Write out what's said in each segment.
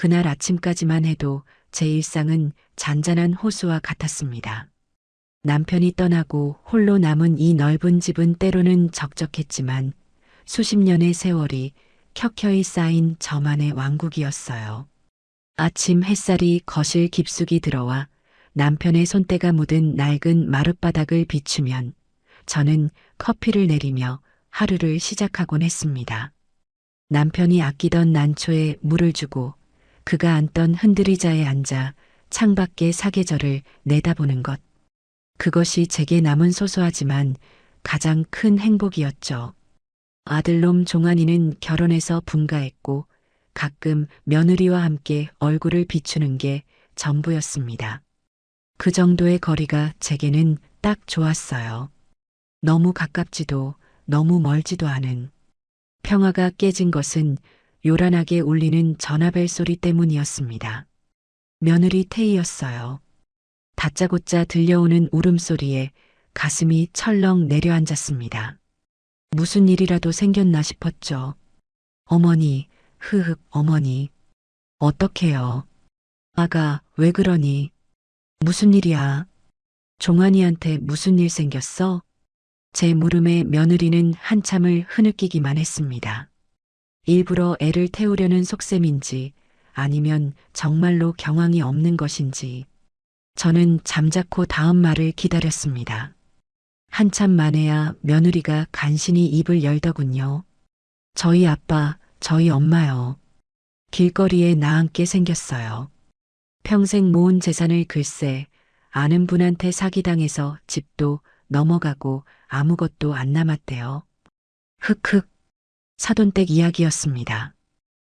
그날 아침까지만 해도 제 일상은 잔잔한 호수와 같았습니다. 남편이 떠나고 홀로 남은 이 넓은 집은 때로는 적적했지만 수십 년의 세월이 켜켜이 쌓인 저만의 왕국이었어요. 아침 햇살이 거실 깊숙이 들어와 남편의 손때가 묻은 낡은 마룻바닥을 비추면 저는 커피를 내리며 하루를 시작하곤 했습니다. 남편이 아끼던 난초에 물을 주고 그가 앉던 흔들의자에 앉아 창밖의 사계절을 내다보는 것. 그것이 제게 남은 소소하지만 가장 큰 행복이었죠. 아들놈 종환이는 결혼해서 분가했고 가끔 며느리와 함께 얼굴을 비추는 게 전부였습니다. 그 정도의 거리가 제게는 딱 좋았어요. 너무 가깝지도 너무 멀지도 않은. 평화가 깨진 것은 요란하게 울리는 전화벨 소리 때문이었습니다. 며느리 태희였어요. 다짜고짜 들려오는 울음소리에 가슴이 철렁 내려앉았습니다. 무슨 일이라도 생겼나 싶었죠. 어머니, 어머니. 어떡해요. 아가, 왜 그러니? 무슨 일이야? 종환이한테 무슨 일 생겼어? 제 물음에 며느리는 한참을 흐느끼기만 했습니다. 일부러 애를 태우려는 속셈인지 아니면 정말로 경황이 없는 것인지 저는 잠자코 다음 말을 기다렸습니다. 한참 만에야 며느리가 간신히 입을 열더군요. 저희 아빠, 저희 엄마요. 길거리에 나앉게 생겼어요. 평생 모은 재산을 글쎄 아는 분한테 사기당해서 집도 넘어가고 아무것도 안 남았대요. 사돈댁 이야기였습니다.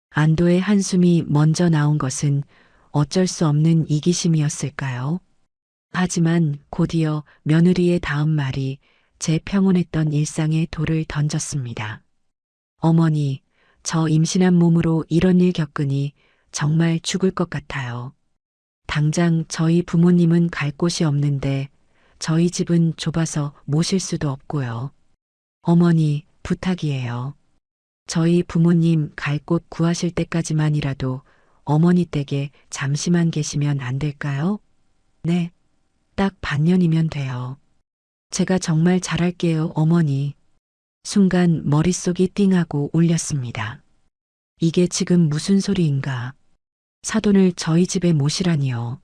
안도의 한숨이 먼저 나온 것은 어쩔 수 없는 이기심이었을까요? 하지만 곧이어 며느리의 다음 말이 제 평온했던 일상에 돌을 던졌습니다. 어머니, 저 임신한 몸으로 이런 일 겪으니 정말 죽을 것 같아요. 당장 저희 부모님은 갈 곳이 없는데 저희 집은 좁아서 모실 수도 없고요. 어머니, 부탁이에요. 저희 부모님 갈 곳 구하실 때까지만이라도 어머니 댁에 잠시만 계시면 안 될까요? 네, 딱 반년이면 돼요. 제가 정말 잘할게요, 어머니. 순간 머릿속이 띵하고 울렸습니다. 이게 지금 무슨 소리인가? 사돈을 저희 집에 모시라니요.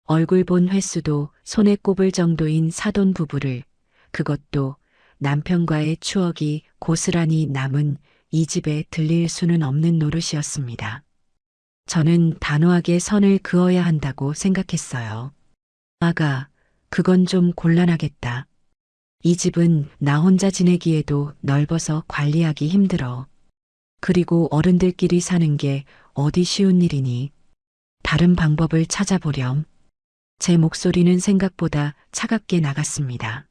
얼굴 본 횟수도 손에 꼽을 정도인 사돈 부부를, 그것도 남편과의 추억이 고스란히 남은 이 집에 들릴 수는 없는 노릇이었습니다. 저는 단호하게 선을 그어야 한다고 생각했어요. 아가, 그건 좀 곤란하겠다. 이 집은 나 혼자 지내기에도 넓어서 관리하기 힘들어. 그리고 어른들끼리 사는 게 어디 쉬운 일이니. 다른 방법을 찾아보렴. 제 목소리는 생각보다 차갑게 나갔습니다.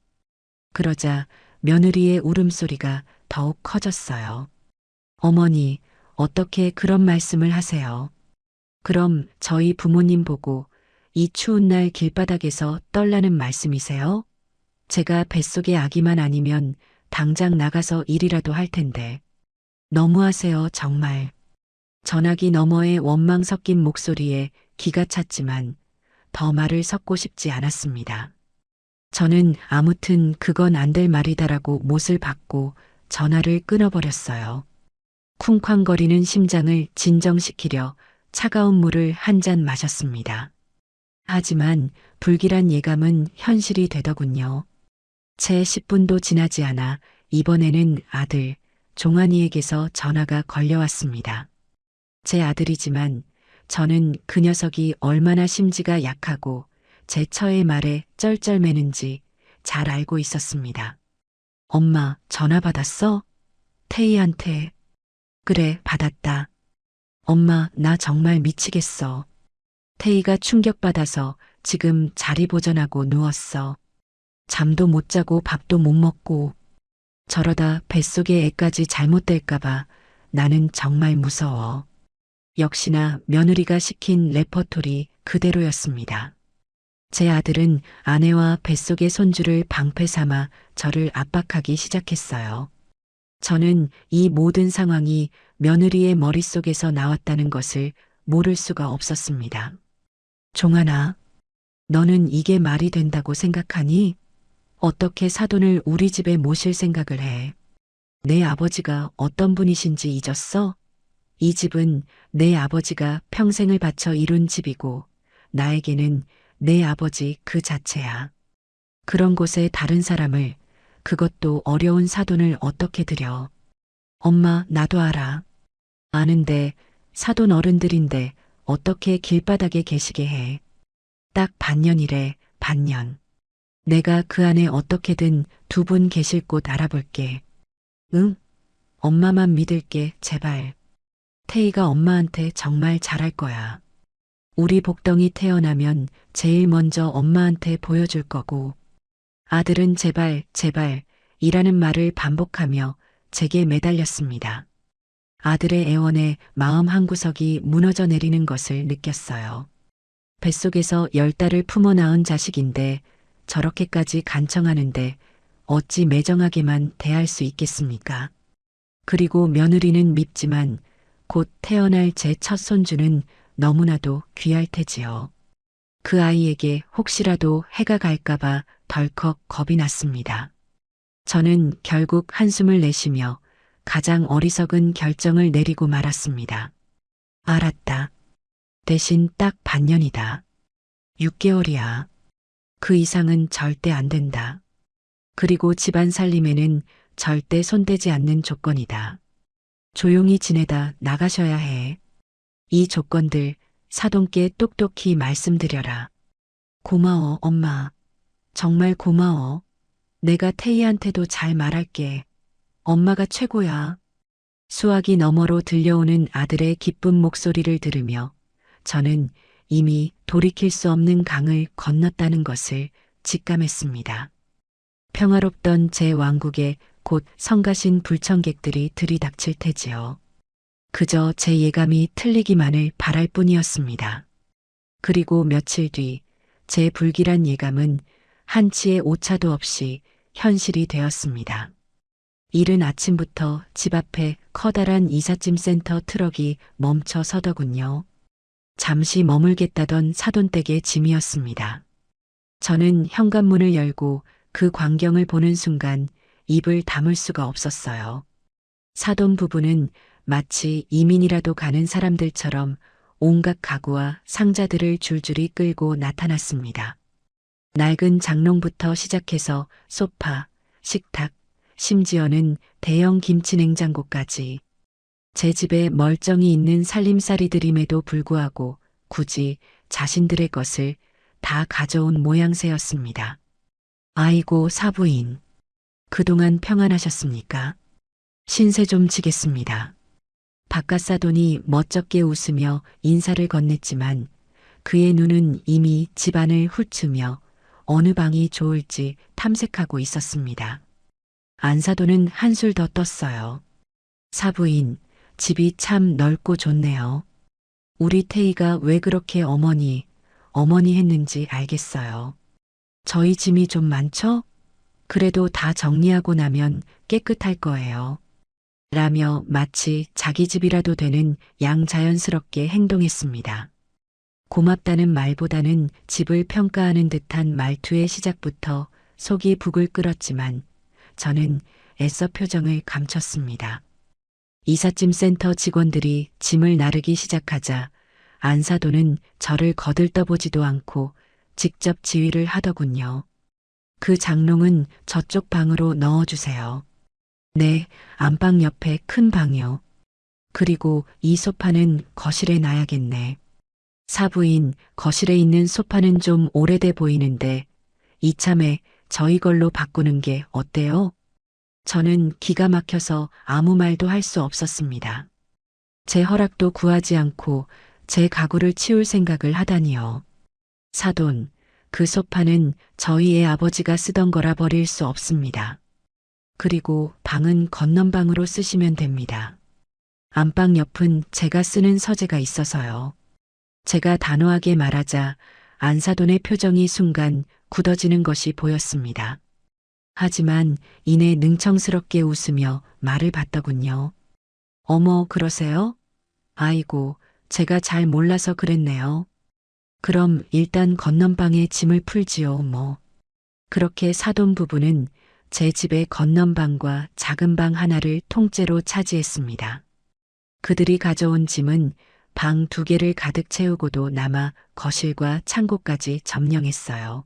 그러자 며느리의 울음소리가 더욱 커졌어요. 어머니, 어떻게 그런 말씀을 하세요? 그럼 저희 부모님 보고 이 추운 날 길바닥에서 떨라는 말씀이세요? 제가 뱃속의 아기만 아니면 당장 나가서 일이라도 할 텐데. 너무하세요, 정말. 전화기 너머의 원망 섞인 목소리에 기가 찼지만 더 말을 섞고 싶지 않았습니다. 저는 아무튼 그건 안 될 말이다라고 못을 받고 전화를 끊어버렸어요. 쿵쾅거리는 심장을 진정시키려 차가운 물을 한 잔 마셨습니다. 하지만 불길한 예감은 현실이 되더군요. 채 10분도 지나지 않아 이번에는 아들 종환이에게서 전화가 걸려왔습니다. 제 아들이지만 저는 그 녀석이 얼마나 심지가 약하고 제 처의 말에 쩔쩔매는지 잘 알고 있었습니다. 엄마, 전화 받았어? 태희한테. 그래, 받았다. 엄마, 나 정말 미치겠어. 태희가 충격받아서 지금 자리 보전하고 누웠어. 잠도 못 자고 밥도 못 먹고. 저러다 뱃속의 애까지 잘못될까봐 나는 정말 무서워. 역시나 며느리가 시킨 레퍼토리 그대로였습니다. 제 아들은 아내와 뱃속의 손주를 방패 삼아 저를 압박하기 시작했어요. 저는 이 모든 상황이 며느리의 머릿속에서 나왔다는 것을 모를 수가 없었습니다. 종아나, 너는 이게 말이 된다고 생각하니? 어떻게 사돈을 우리 집에 모실 생각을 해? 내 아버지가 어떤 분이신지 잊었어? 이 집은 내 아버지가 평생을 바쳐 이룬 집이고 나에게는 내 아버지 그 자체야. 그런 곳에 다른 사람을, 그것도 어려운 사돈을 어떻게 들여? 엄마, 나도 알아. 아는데 사돈 어른들인데 어떻게 길바닥에 계시게 해? 딱 반년이래, 반년. 내가 그 안에 어떻게든 두 분 계실 곳 알아볼게. 응? 엄마만 믿을게, 제발. 태희가 엄마한테 정말 잘할 거야. 우리 복덩이 태어나면 제일 먼저 엄마한테 보여줄 거고. 아들은 제발, 제발, 이라는 말을 반복하며 제게 매달렸습니다. 아들의 애원에 마음 한구석이 무너져 내리는 것을 느꼈어요. 뱃속에서 10달을 품어 낳은 자식인데 저렇게까지 간청하는데 어찌 매정하게만 대할 수 있겠습니까? 그리고 며느리는 밉지만 곧 태어날 제 첫 손주는 너무나도 귀할 테지요. 그 아이에게 혹시라도 해가 갈까봐 덜컥 겁이 났습니다. 저는 결국 한숨을 내쉬며 가장 어리석은 결정을 내리고 말았습니다. 알았다. 대신 딱 반년이다. 6개월이야. 그 이상은 절대 안 된다. 그리고 집안 살림에는 절대 손대지 않는 조건이다. 조용히 지내다 나가셔야 해. 이 조건들 사돈께 똑똑히 말씀드려라. 고마워, 엄마. 정말 고마워. 내가 태희한테도 잘 말할게. 엄마가 최고야. 수화기 너머로 들려오는 아들의 기쁜 목소리를 들으며 저는 이미 돌이킬 수 없는 강을 건넜다는 것을 직감했습니다. 평화롭던 제 왕국에 곧 성가신 불청객들이 들이닥칠 테지요. 그저 제 예감이 틀리기만을 바랄 뿐이었습니다. 그리고 며칠 뒤 제 불길한 예감은 한치의 오차도 없이 현실이 되었습니다. 이른 아침부터 집 앞에 커다란 이삿짐 센터 트럭이 멈춰 서더군요. 잠시 머물겠다던 사돈댁의 짐이었습니다. 저는 현관문을 열고 그 광경을 보는 순간 입을 다물 수가 없었어요. 사돈 부부는 마치 이민이라도 가는 사람들처럼 온갖 가구와 상자들을 줄줄이 끌고 나타났습니다. 낡은 장롱부터 시작해서 소파, 식탁, 심지어는 대형 김치 냉장고까지 제 집에 멀쩡히 있는 살림살이들임에도 불구하고 굳이 자신들의 것을 다 가져온 모양새였습니다. 아이고 사부인, 그동안 평안하셨습니까? 신세 좀 지겠습니다. 바깥 사돈이 멋쩍게 웃으며 인사를 건넸지만 그의 눈은 이미 집안을 훑으며 어느 방이 좋을지 탐색하고 있었습니다. 안사돈은 한술 더 떴어요. 사부인, 집이 참 넓고 좋네요. 우리 태희가 왜 그렇게 어머니 했는지 알겠어요. 저희 짐이 좀 많죠? 그래도 다 정리하고 나면 깨끗할 거예요. 라며 마치 자기 집이라도 되는 양자연스럽게 행동했습니다. 고맙다는 말보다는 집을 평가하는 듯한 말투의 시작부터 속이 북을 끓었지만 저는 애써 표정을 감췄습니다. 이삿짐 센터 직원들이 짐을 나르기 시작하자 안사돈은 저를 거들떠보지도 않고 직접 지휘를 하더군요. 그 장롱은 저쪽 방으로 넣어주세요. 네, 안방 옆에 큰 방이요. 그리고 이 소파는 거실에 놔야겠네. 사부인, 거실에 있는 소파는 좀 오래돼 보이는데 이참에 저희 걸로 바꾸는 게 어때요? 저는 기가 막혀서 아무 말도 할 수 없었습니다. 제 허락도 구하지 않고 제 가구를 치울 생각을 하다니요. 사돈, 그 소파는 저희 애 아버지가 쓰던 거라 버릴 수 없습니다. 그리고 방은 건넌방으로 쓰시면 됩니다. 안방 옆은 제가 쓰는 서재가 있어서요. 제가 단호하게 말하자 안사돈의 표정이 순간 굳어지는 것이 보였습니다. 하지만 이내 능청스럽게 웃으며 말을 받더군요. 어머, 그러세요? 아이고, 제가 잘 몰라서 그랬네요. 그럼 일단 건넌방에 짐을 풀지요, 뭐. 그렇게 사돈 부부는 제 집의 건넌방과 작은 방 하나를 통째로 차지했습니다. 그들이 가져온 짐은 방 2개를 가득 채우고도 남아 거실과 창고까지 점령했어요.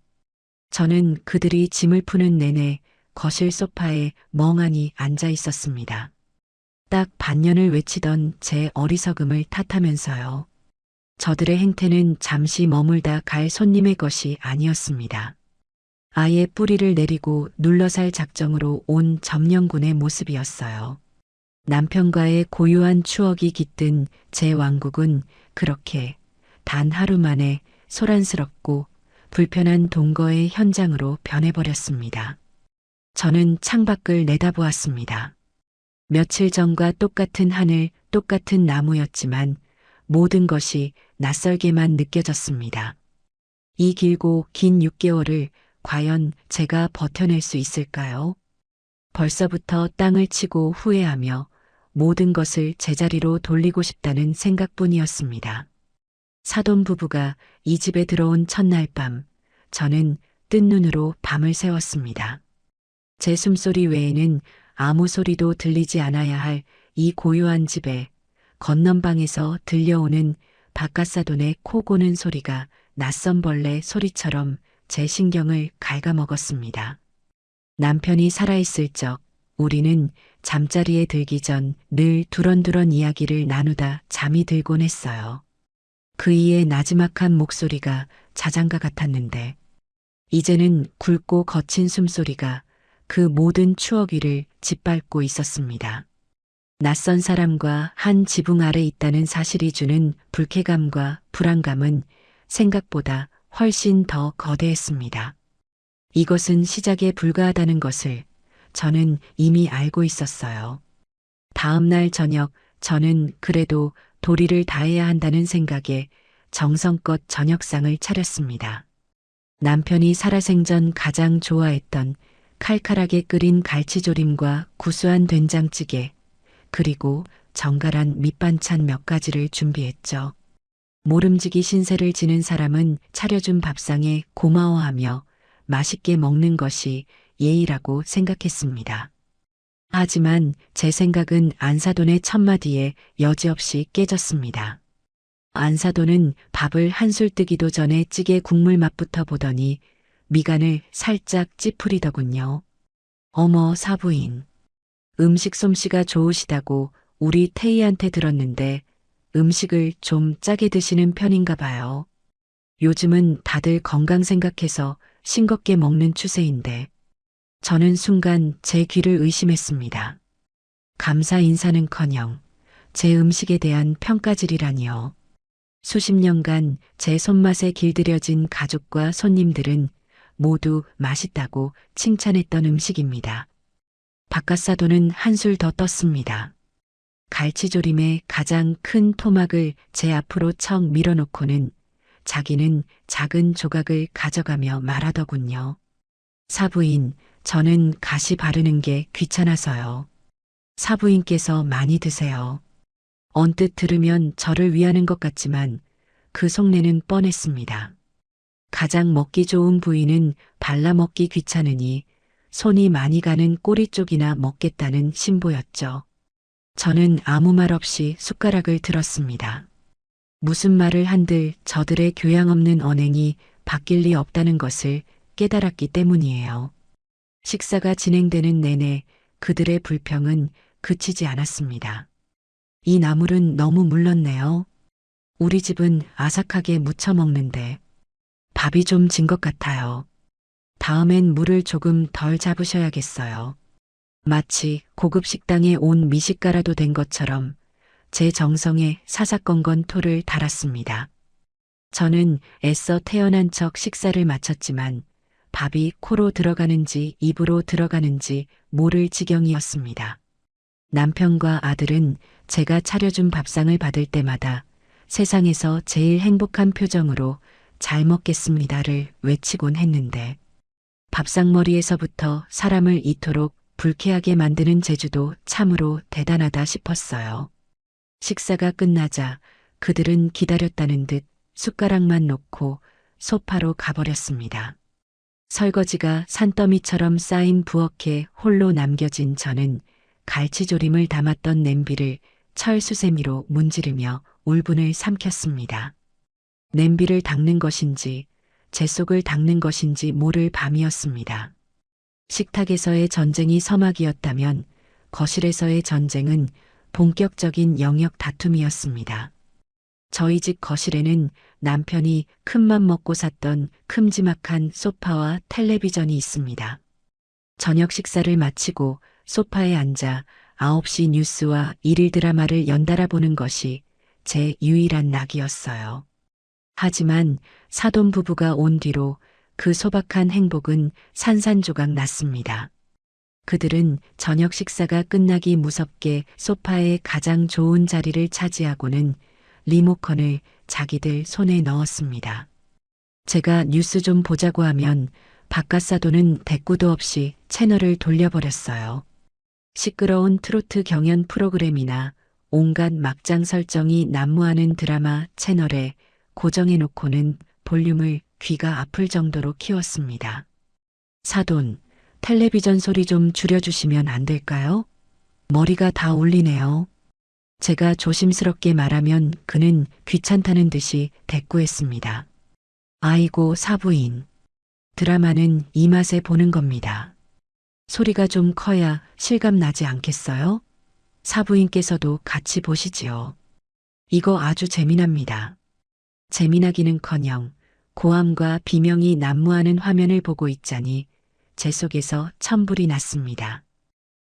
저는 그들이 짐을 푸는 내내 거실 소파에 멍하니 앉아 있었습니다. 딱 반년을 외치던 제 어리석음을 탓하면서요. 저들의 행태는 잠시 머물다 갈 손님의 것이 아니었습니다. 아예 뿌리를 내리고 눌러살 작정으로 온 점령군의 모습이었어요. 남편과의 고유한 추억이 깃든 제 왕국은 그렇게 단 하루 만에 소란스럽고 불편한 동거의 현장으로 변해버렸습니다. 저는 창밖을 내다보았습니다. 며칠 전과 똑같은 하늘, 똑같은 나무였지만 모든 것이 낯설게만 느껴졌습니다. 이 길고 긴 6개월을 과연 제가 버텨낼 수 있을까요? 벌써부터 땅을 치고 후회하며 모든 것을 제자리로 돌리고 싶다는 생각뿐이었습니다. 사돈 부부가 이 집에 들어온 첫날 밤, 저는 뜬 눈으로 밤을 새웠습니다. 제 숨소리 외에는 아무 소리도 들리지 않아야 할 이 고요한 집에 건넌방에서 들려오는 바깥사돈의 코 고는 소리가 낯선 벌레 소리처럼 제 신경을 갉아먹었습니다. 남편이 살아있을 적 우리는 잠자리에 들기 전 늘 두런두런 이야기를 나누다 잠이 들곤 했어요. 그이의 나지막한 목소리가 자장가 같았는데 이제는 굵고 거친 숨소리가 그 모든 추억 위를 짓밟고 있었습니다. 낯선 사람과 한 지붕 아래 있다는 사실이 주는 불쾌감과 불안감은 생각보다 훨씬 더 거대했습니다. 이것은 시작에 불과하다는 것을 저는 이미 알고 있었어요. 다음 날 저녁 저는 그래도 도리를 다해야 한다는 생각에 정성껏 저녁상을 차렸습니다. 남편이 살아생전 가장 좋아했던 칼칼하게 끓인 갈치조림과 구수한 된장찌개, 그리고 정갈한 밑반찬 몇 가지를 준비했죠. 모름지기 신세를 지는 사람은 차려준 밥상에 고마워하며 맛있게 먹는 것이 예의라고 생각했습니다. 하지만 제 생각은 안사돈의 첫마디에 여지없이 깨졌습니다. 안사돈은 밥을 한술 뜨기도 전에 찌개 국물 맛부터 보더니 미간을 살짝 찌푸리더군요. 어머 사부인. 음식 솜씨가 좋으시다고 우리 태희한테 들었는데 음식을 좀 짜게 드시는 편인가 봐요. 요즘은 다들 건강 생각해서 싱겁게 먹는 추세인데 저는 순간 제 귀를 의심했습니다. 감사 인사는커녕 제 음식에 대한 평가질이라니요. 수십 년간 제 손맛에 길들여진 가족과 손님들은 모두 맛있다고 칭찬했던 음식입니다. 바깥사돈은 한술 더 떴습니다. 갈치조림의 가장 큰 토막을 제 앞으로 척 밀어놓고는 자기는 작은 조각을 가져가며 말하더군요. 사부인, 저는 가시 바르는 게 귀찮아서요. 사부인께서 많이 드세요. 언뜻 들으면 저를 위하는 것 같지만 그 속내는 뻔했습니다. 가장 먹기 좋은 부위는 발라먹기 귀찮으니 손이 많이 가는 꼬리 쪽이나 먹겠다는 신보였죠. 저는 아무 말 없이 숟가락을 들었습니다. 무슨 말을 한들 저들의 교양 없는 언행이 바뀔 리 없다는 것을 깨달았기 때문이에요. 식사가 진행되는 내내 그들의 불평은 그치지 않았습니다. 이 나물은 너무 물렀네요. 우리 집은 아삭하게 무쳐 먹는데 밥이 좀 진 것 같아요. 다음엔 물을 조금 덜 잡으셔야겠어요. 마치 고급 식당에 온 미식가라도 된 것처럼 제 정성에 사사건건 토를 달았습니다. 저는 애써 태어난 척 식사를 마쳤지만 밥이 코로 들어가는지 입으로 들어가는지 모를 지경이었습니다. 남편과 아들은 제가 차려준 밥상을 받을 때마다 세상에서 제일 행복한 표정으로 잘 먹겠습니다를 외치곤 했는데 밥상머리에서부터 사람을 이토록 불쾌하게 만드는 재주도 참으로 대단하다 싶었어요. 식사가 끝나자 그들은 기다렸다는 듯 숟가락만 놓고 소파로 가버렸습니다. 설거지가 산더미처럼 쌓인 부엌에 홀로 남겨진 저는 갈치조림을 담았던 냄비를 철수세미로 문지르며 울분을 삼켰습니다. 냄비를 닦는 것인지 제 속을 닦는 것인지 모를 밤이었습니다. 식탁에서의 전쟁이 서막이었다면 거실에서의 전쟁은 본격적인 영역 다툼이었습니다. 저희 집 거실에는 남편이 큰맘 먹고 샀던 큼지막한 소파와 텔레비전이 있습니다. 저녁 식사를 마치고 소파에 앉아 9시 뉴스와 일일 드라마를 연달아 보는 것이 제 유일한 낙이었어요. 하지만 사돈 부부가 온 뒤로 그 소박한 행복은 산산조각 났습니다. 그들은 저녁 식사가 끝나기 무섭게 소파의 가장 좋은 자리를 차지하고는 리모컨을 자기들 손에 넣었습니다. 제가 뉴스 좀 보자고 하면 바깥사돈은 대꾸도 없이 채널을 돌려버렸어요. 시끄러운 트로트 경연 프로그램이나 온갖 막장 설정이 난무하는 드라마 채널에 고정해놓고는 볼륨을 귀가 아플 정도로 키웠습니다. 사돈, 텔레비전 소리 좀 줄여주시면 안 될까요? 머리가 다 울리네요. 제가 조심스럽게 말하면 그는 귀찮다는 듯이 대꾸했습니다. 아이고 사부인. 드라마는 이 맛에 보는 겁니다. 소리가 좀 커야 실감 나지 않겠어요? 사부인께서도 같이 보시지요. 이거 아주 재미납니다. 재미나기는커녕 고함과 비명이 난무하는 화면을 보고 있자니 제 속에서 천불이 났습니다.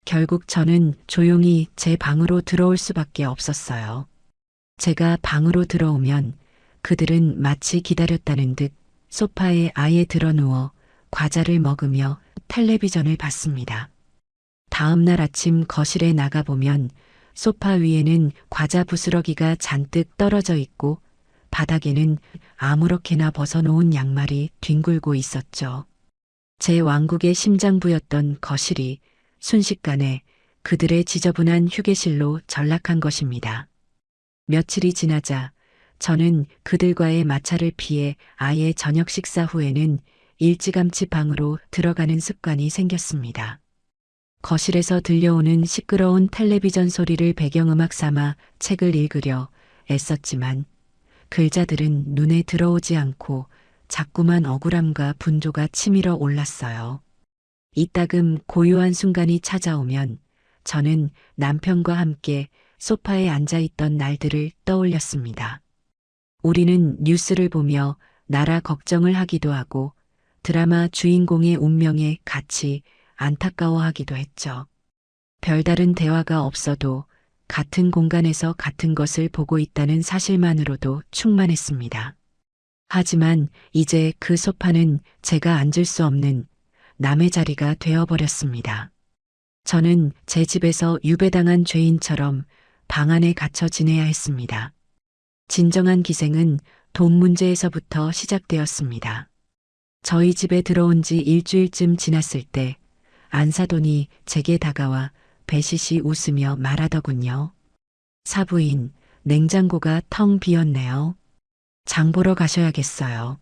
결국 저는 조용히 제 방으로 들어올 수밖에 없었어요. 제가 방으로 들어오면 그들은 마치 기다렸다는 듯 소파에 아예 드러누워 과자를 먹으며 텔레비전을 봤습니다. 다음 날 아침 거실에 나가보면 소파 위에는 과자 부스러기가 잔뜩 떨어져 있고 바닥에는 아무렇게나 벗어놓은 양말이 뒹굴고 있었죠. 제 왕국의 심장부였던 거실이 순식간에 그들의 지저분한 휴게실로 전락한 것입니다. 며칠이 지나자 저는 그들과의 마찰을 피해 아예 저녁 식사 후에는 일찌감치 방으로 들어가는 습관이 생겼습니다. 거실에서 들려오는 시끄러운 텔레비전 소리를 배경음악 삼아 책을 읽으려 애썼지만 글자들은 눈에 들어오지 않고 자꾸만 억울함과 분조가 치밀어 올랐어요. 이따금 고요한 순간이 찾아오면 저는 남편과 함께 소파에 앉아있던 날들을 떠올렸습니다. 우리는 뉴스를 보며 나라 걱정을 하기도 하고 드라마 주인공의 운명에 같이 안타까워하기도 했죠. 별다른 대화가 없어도 같은 공간에서 같은 것을 보고 있다는 사실만으로도 충만했습니다. 하지만 이제 그 소파는 제가 앉을 수 없는 남의 자리가 되어버렸습니다. 저는 제 집에서 유배당한 죄인처럼 방 안에 갇혀 지내야 했습니다. 진정한 기생은 돈 문제에서부터 시작되었습니다. 저희 집에 들어온 지 일주일쯤 지났을 때 안사돈이 제게 다가와 배시시 웃으며 말하더군요. 사부인, 냉장고가 텅 비었네요. 장 보러 가셔야겠어요.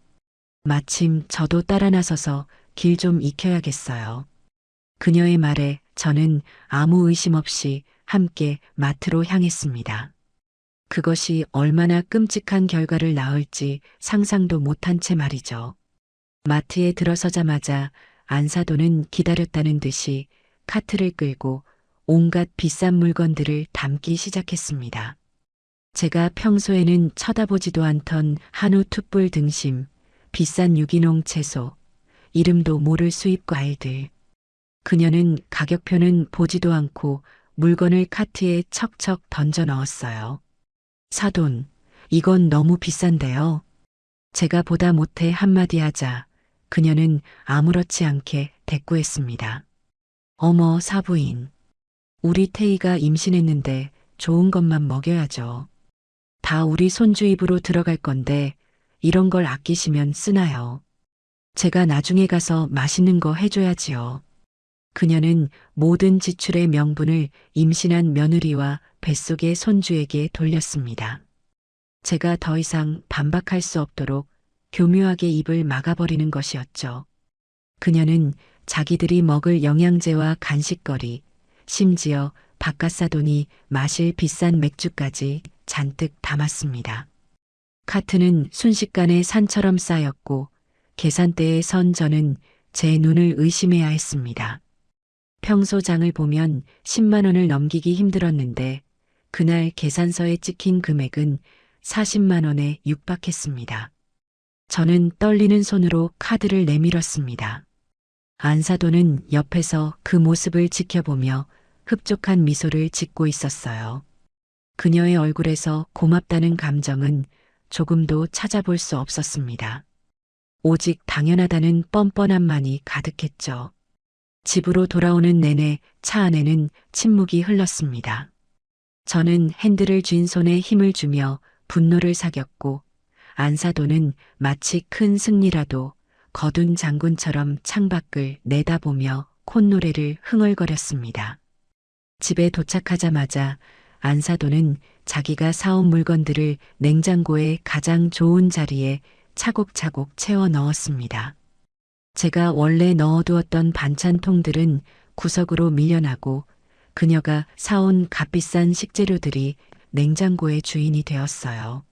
마침 저도 따라 나서서 길 좀 익혀야겠어요. 그녀의 말에 저는 아무 의심 없이 함께 마트로 향했습니다. 그것이 얼마나 끔찍한 결과를 낳을지 상상도 못한 채 말이죠. 마트에 들어서자마자 안사돈은 기다렸다는 듯이 카트를 끌고 온갖 비싼 물건들을 담기 시작했습니다. 제가 평소에는 쳐다보지도 않던 한우 툭불 등심, 비싼 유기농 채소, 이름도 모를 수입 과일들. 그녀는 가격표는 보지도 않고 물건을 카트에 척척 던져 넣었어요. 사돈, 이건 너무 비싼데요. 제가 보다 못해 한마디 하자 그녀는 아무렇지 않게 대꾸했습니다. 어머 사부인, 우리 태희가 임신했는데 좋은 것만 먹여야죠. 다 우리 손주 입으로 들어갈 건데 이런 걸 아끼시면 쓰나요? 제가 나중에 가서 맛있는 거 해줘야지요. 그녀는 모든 지출의 명분을 임신한 며느리와 뱃속의 손주에게 돌렸습니다. 제가 더 이상 반박할 수 없도록 교묘하게 입을 막아버리는 것이었죠. 그녀는 자기들이 먹을 영양제와 간식거리, 심지어 바깥사돈이 마실 비싼 맥주까지 잔뜩 담았습니다. 카트는 순식간에 산처럼 쌓였고 계산대에 선 저는 제 눈을 의심해야 했습니다. 평소 장을 보면 10만 원을 넘기기 힘들었는데 그날 계산서에 찍힌 금액은 40만 원에 육박했습니다. 저는 떨리는 손으로 카드를 내밀었습니다. 안사돈은 옆에서 그 모습을 지켜보며 흡족한 미소를 짓고 있었어요. 그녀의 얼굴에서 고맙다는 감정은 조금도 찾아볼 수 없었습니다. 오직 당연하다는 뻔뻔함만이 가득했죠. 집으로 돌아오는 내내 차 안에는 침묵이 흘렀습니다. 저는 핸들을 쥔 손에 힘을 주며 분노를 사겼고 안사돈은 마치 큰 승리라도 거둔 장군처럼 창밖을 내다보며 콧노래를 흥얼거렸습니다. 집에 도착하자마자 안사돈은 자기가 사온 물건들을 냉장고의 가장 좋은 자리에 차곡차곡 채워 넣었습니다. 제가 원래 넣어두었던 반찬통들은 구석으로 밀려나고 그녀가 사온 값비싼 식재료들이 냉장고의 주인이 되었어요.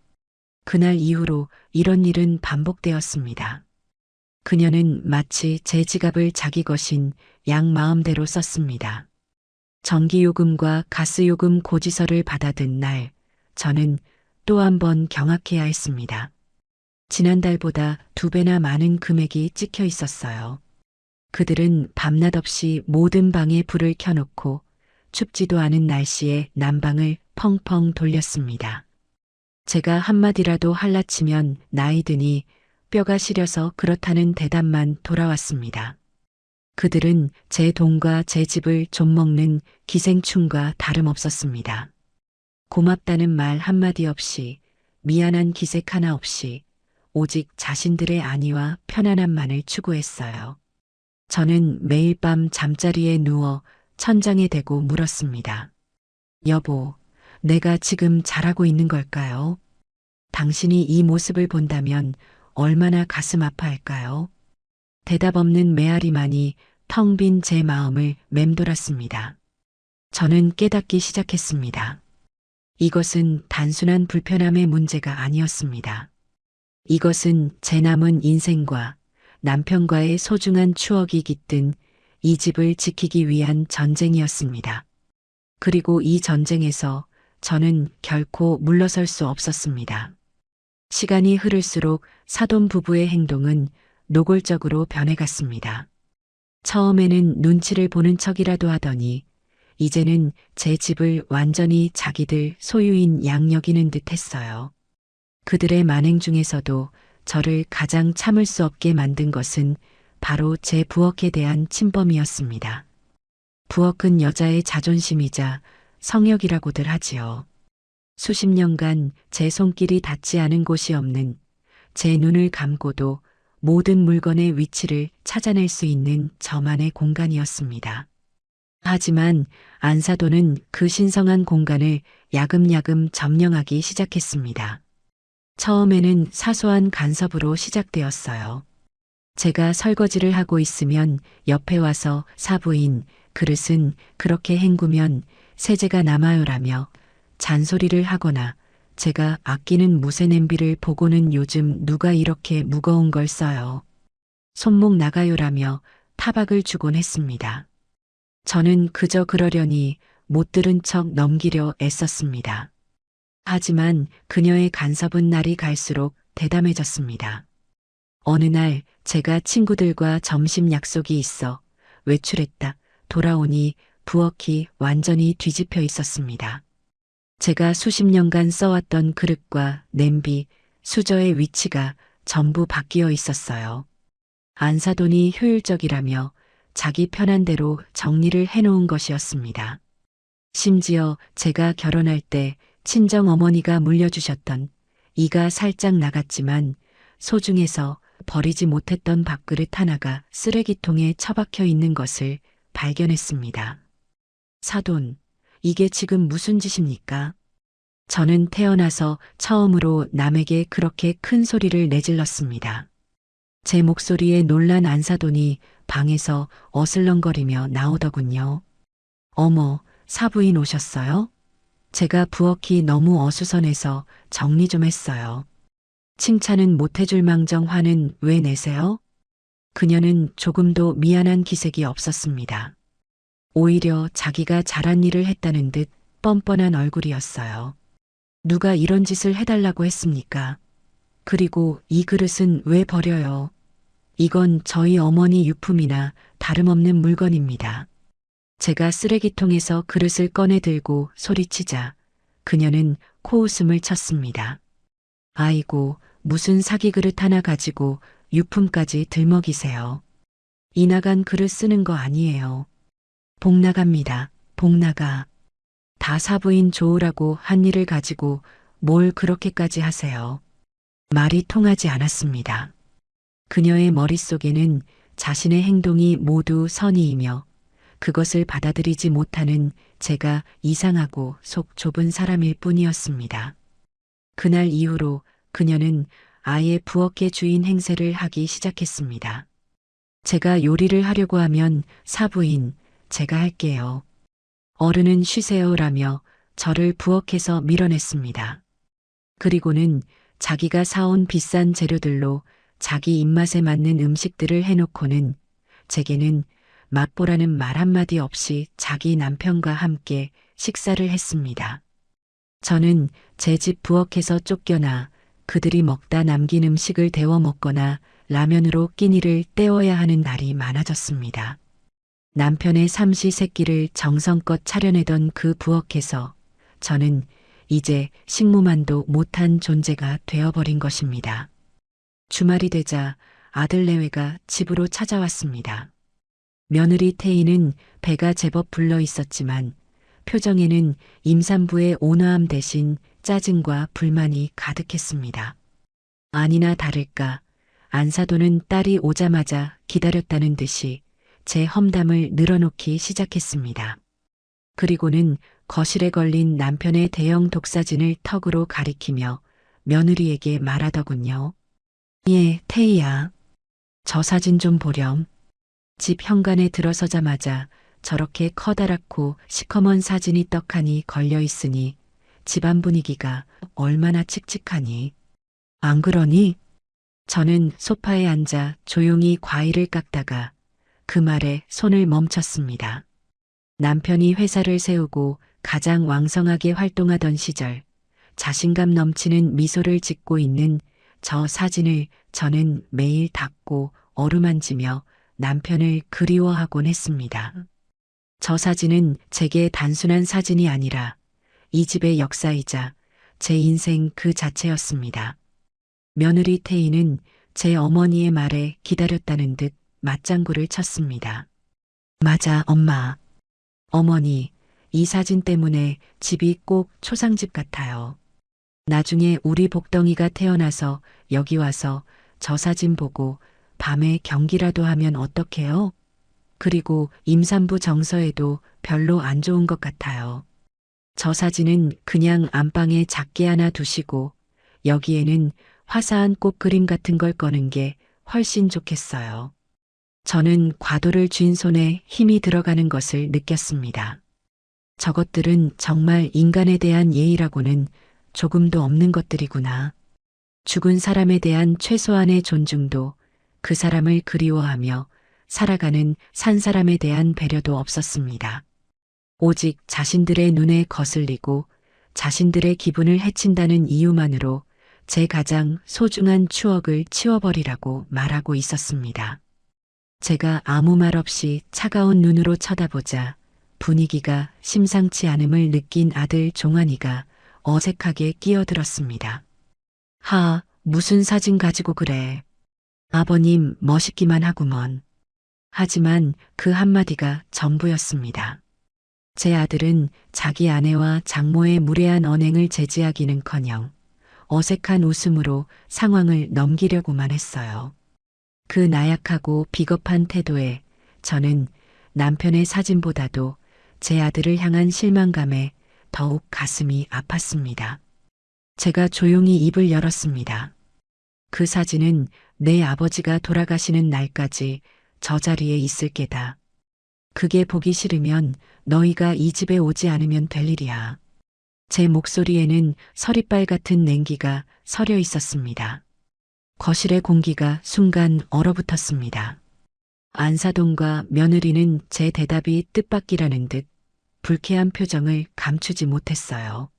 그날 이후로 이런 일은 반복되었습니다. 그녀는 마치 제 지갑을 자기 것인 양 마음대로 썼습니다. 전기요금과 가스요금 고지서를 받아든 날, 저는 또 한 번 경악해야 했습니다. 지난달보다 2배나 많은 금액이 찍혀 있었어요. 그들은 밤낮 없이 모든 방에 불을 켜놓고 춥지도 않은 날씨에 난방을 펑펑 돌렸습니다. 제가 한마디라도 할라치면 나이 드니 뼈가 시려서 그렇다는 대답만 돌아왔습니다. 그들은 제 돈과 제 집을 좀먹는 기생충과 다름없었습니다. 고맙다는 말 한마디 없이, 미안한 기색 하나 없이 오직 자신들의 안위와 편안함만을 추구했어요. 저는 매일 밤 잠자리에 누워 천장에 대고 물었습니다. 여보, 내가 지금 잘하고 있는 걸까요? 당신이 이 모습을 본다면 얼마나 가슴 아파할까요? 대답 없는 메아리만이 텅 빈 제 마음을 맴돌았습니다. 저는 깨닫기 시작했습니다. 이것은 단순한 불편함의 문제가 아니었습니다. 이것은 제 남은 인생과 남편과의 소중한 추억이 깃든 이 집을 지키기 위한 전쟁이었습니다. 그리고 이 전쟁에서 저는 결코 물러설 수 없었습니다. 시간이 흐를수록 사돈 부부의 행동은 노골적으로 변해갔습니다. 처음에는 눈치를 보는 척이라도 하더니 이제는 제 집을 완전히 자기들 소유인 양 여기는 듯 했어요. 그들의 만행 중에서도 저를 가장 참을 수 없게 만든 것은 바로 제 부엌에 대한 침범이었습니다. 부엌은 여자의 자존심이자 성역이라고들 하지요. 수십 년간 제 손길이 닿지 않은 곳이 없는, 제 눈을 감고도 모든 물건의 위치를 찾아낼 수 있는 저만의 공간이었습니다. 하지만 안사돈은 그 신성한 공간을 야금야금 점령하기 시작했습니다. 처음에는 사소한 간섭으로 시작되었어요. 제가 설거지를 하고 있으면 옆에 와서 사부인, 그릇은 그렇게 헹구면 세제가 남아요라며 잔소리를 하거나 제가 아끼는 무쇠 냄비를 보고는 요즘 누가 이렇게 무거운 걸 써요. 손목 나가요라며 타박을 주곤 했습니다. 저는 그저 그러려니 못 들은 척 넘기려 애썼습니다. 하지만 그녀의 간섭은 날이 갈수록 대담해졌습니다. 어느 날 제가 친구들과 점심 약속이 있어 외출했다 돌아오니 부엌이 완전히 뒤집혀 있었습니다. 제가 수십 년간 써왔던 그릇과 냄비, 수저의 위치가 전부 바뀌어 있었어요. 안사돈이 효율적이라며 자기 편한 대로 정리를 해놓은 것이었습니다. 심지어 제가 결혼할 때 친정 어머니가 물려주셨던 이가 살짝 나갔지만 소중해서 버리지 못했던 밥그릇 하나가 쓰레기통에 처박혀 있는 것을 발견했습니다. 사돈, 이게 지금 무슨 짓입니까? 저는 태어나서 처음으로 남에게 그렇게 큰 소리를 내질렀습니다. 제 목소리에 놀란 안사돈이 방에서 어슬렁거리며 나오더군요. 어머, 사부인 오셨어요? 제가 부엌이 너무 어수선해서 정리 좀 했어요. 칭찬은 못해줄 망정 화는 왜 내세요? 그녀는 조금도 미안한 기색이 없었습니다. 오히려 자기가 잘한 일을 했다는 듯 뻔뻔한 얼굴이었어요. 누가 이런 짓을 해달라고 했습니까? 그리고 이 그릇은 왜 버려요? 이건 저희 어머니 유품이나 다름없는 물건입니다. 제가 쓰레기통에서 그릇을 꺼내 들고 소리치자 그녀는 코웃음을 쳤습니다. 아이고, 무슨 사기 그릇 하나 가지고 유품까지 들먹이세요. 이 나간 그릇 쓰는 거 아니에요. 복 나갑니다. 복 나가. 다 사부인 좋으라고 한 일을 가지고 뭘 그렇게까지 하세요. 말이 통하지 않았습니다. 그녀의 머릿속에는 자신의 행동이 모두 선의이며 그것을 받아들이지 못하는 제가 이상하고 속 좁은 사람일 뿐이었습니다. 그날 이후로 그녀는 아예 부엌의 주인 행세를 하기 시작했습니다. 제가 요리를 하려고 하면 사부인, 제가 할게요. 어른은 쉬세요라며 저를 부엌에서 밀어냈습니다. 그리고는 자기가 사온 비싼 재료들로 자기 입맛에 맞는 음식들을 해놓고는 제게는 맛보라는 말 한마디 없이 자기 남편과 함께 식사를 했습니다. 저는 제 집 부엌에서 쫓겨나 그들이 먹다 남긴 음식을 데워 먹거나 라면으로 끼니를 때워야 하는 날이 많아졌습니다. 남편의 삼시세끼를 정성껏 차려내던 그 부엌에서 저는 이제 식무만도 못한 존재가 되어버린 것입니다. 주말이 되자 아들 내외가 집으로 찾아왔습니다. 며느리 태희는 배가 제법 불러 있었지만 표정에는 임산부의 온화함 대신 짜증과 불만이 가득했습니다. 아니나 다를까 안사돈은 딸이 오자마자 기다렸다는 듯이 제 험담을 늘어놓기 시작했습니다. 그리고는 거실에 걸린 남편의 대형 독사진을 턱으로 가리키며 며느리에게 말하더군요. 예, 태희야. 저 사진 좀 보렴. 집 현관에 들어서자마자 저렇게 커다랗고 시커먼 사진이 떡하니 걸려 있으니 집안 분위기가 얼마나 칙칙하니. 안 그러니? 저는 소파에 앉아 조용히 과일을 깎다가 그 말에 손을 멈췄습니다. 남편이 회사를 세우고 가장 왕성하게 활동하던 시절 자신감 넘치는 미소를 짓고 있는 저 사진을 저는 매일 닦고 어루만지며 남편을 그리워하곤 했습니다. 저 사진은 제게 단순한 사진이 아니라 이 집의 역사이자 제 인생 그 자체였습니다. 며느리 태희는 제 어머니의 말에 기다렸다는 듯 맞장구를 쳤습니다. 맞아, 엄마. 어머니, 이 사진 때문에 집이 꼭 초상집 같아요. 나중에 우리 복덩이가 태어나서 여기 와서 저 사진 보고 밤에 경기라도 하면 어떡해요? 그리고 임산부 정서에도 별로 안 좋은 것 같아요. 저 사진은 그냥 안방에 작게 하나 두시고 여기에는 화사한 꽃 그림 같은 걸 꺼는 게 훨씬 좋겠어요. 저는 과도를 쥔 손에 힘이 들어가는 것을 느꼈습니다. 저것들은 정말 인간에 대한 예의라고는 조금도 없는 것들이구나. 죽은 사람에 대한 최소한의 존중도 그 사람을 그리워하며 살아가는 산 사람에 대한 배려도 없었습니다. 오직 자신들의 눈에 거슬리고 자신들의 기분을 해친다는 이유만으로 제 가장 소중한 추억을 치워버리라고 말하고 있었습니다. 제가 아무 말 없이 차가운 눈으로 쳐다보자 분위기가 심상치 않음을 느낀 아들 종환이가 어색하게 끼어들었습니다. 하, 무슨 사진 가지고 그래. 아버님 멋있기만 하구먼. 하지만 그 한마디가 전부였습니다. 제 아들은 자기 아내와 장모의 무례한 언행을 제지하기는커녕 어색한 웃음으로 상황을 넘기려고만 했어요. 그 나약하고 비겁한 태도에 저는 남편의 사진보다도 제 아들을 향한 실망감에 더욱 가슴이 아팠습니다. 제가 조용히 입을 열었습니다. 그 사진은 내 아버지가 돌아가시는 날까지 저 자리에 있을 게다. 그게 보기 싫으면 너희가 이 집에 오지 않으면 될 일이야. 제 목소리에는 서리빨 같은 냉기가 서려 있었습니다. 거실의 공기가 순간 얼어붙었습니다. 안사돈과 며느리는 제 대답이 뜻밖이라는 듯 불쾌한 표정을 감추지 못했어요.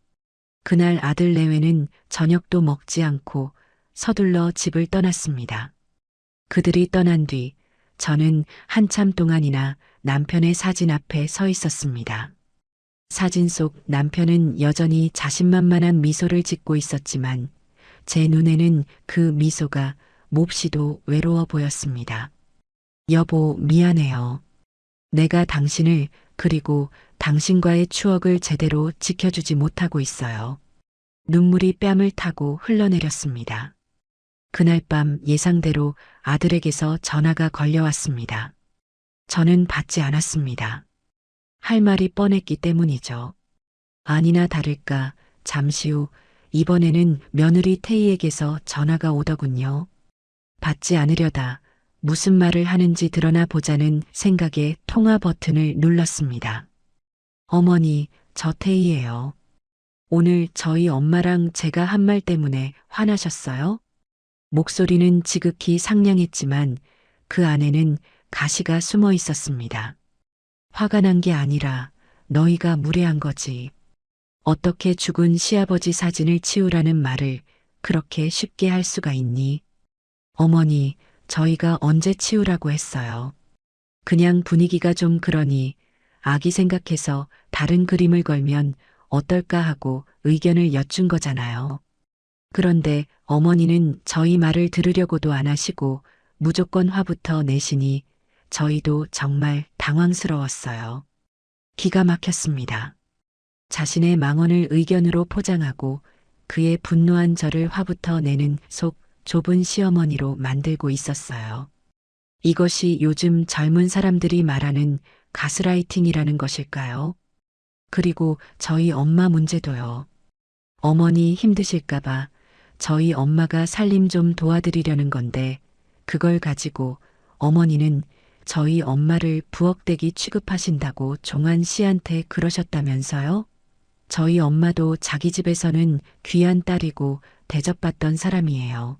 그날 아들 내외는 저녁도 먹지 않고 서둘러 집을 떠났습니다. 그들이 떠난 뒤 저는 한참 동안이나 남편의 사진 앞에 서 있었습니다. 사진 속 남편은 여전히 자신만만한 미소를 짓고 있었지만 제 눈에는 그 미소가 몹시도 외로워 보였습니다. 여보, 미안해요. 내가 당신을 그리고 당신과의 추억을 제대로 지켜주지 못하고 있어요. 눈물이 뺨을 타고 흘러내렸습니다. 그날 밤 예상대로 아들에게서 전화가 걸려왔습니다. 저는 받지 않았습니다. 할 말이 뻔했기 때문이죠. 아니나 다를까 잠시 후 이번에는 며느리 태희에게서 전화가 오더군요. 받지 않으려다 무슨 말을 하는지 드러나 보자는 생각에 통화 버튼을 눌렀습니다. 어머니, 저 태희예요. 오늘 저희 엄마랑 제가 한 말 때문에 화나셨어요? 목소리는 지극히 상냥했지만 그 안에는 가시가 숨어 있었습니다. 화가 난 게 아니라 너희가 무례한 거지. 어떻게 죽은 시아버지 사진을 치우라는 말을 그렇게 쉽게 할 수가 있니? 어머니, 저희가 언제 치우라고 했어요. 그냥 분위기가 좀 그러니 아기 생각해서 다른 그림을 걸면 어떨까 하고 의견을 여쭌 거잖아요. 그런데 어머니는 저희 말을 들으려고도 안 하시고 무조건 화부터 내시니 저희도 정말 당황스러웠어요. 기가 막혔습니다. 자신의 망언을 의견으로 포장하고 그의 분노한 저를 화부터 내는 속 좁은 시어머니로 만들고 있었어요. 이것이 요즘 젊은 사람들이 말하는 가스라이팅이라는 것일까요? 그리고 저희 엄마 문제도요. 어머니 힘드실까봐 저희 엄마가 살림 좀 도와드리려는 건데 그걸 가지고 어머니는 저희 엄마를 부엌대기 취급하신다고 종한 씨한테 그러셨다면서요? 저희 엄마도 자기 집에서는 귀한 딸이고 대접받던 사람이에요.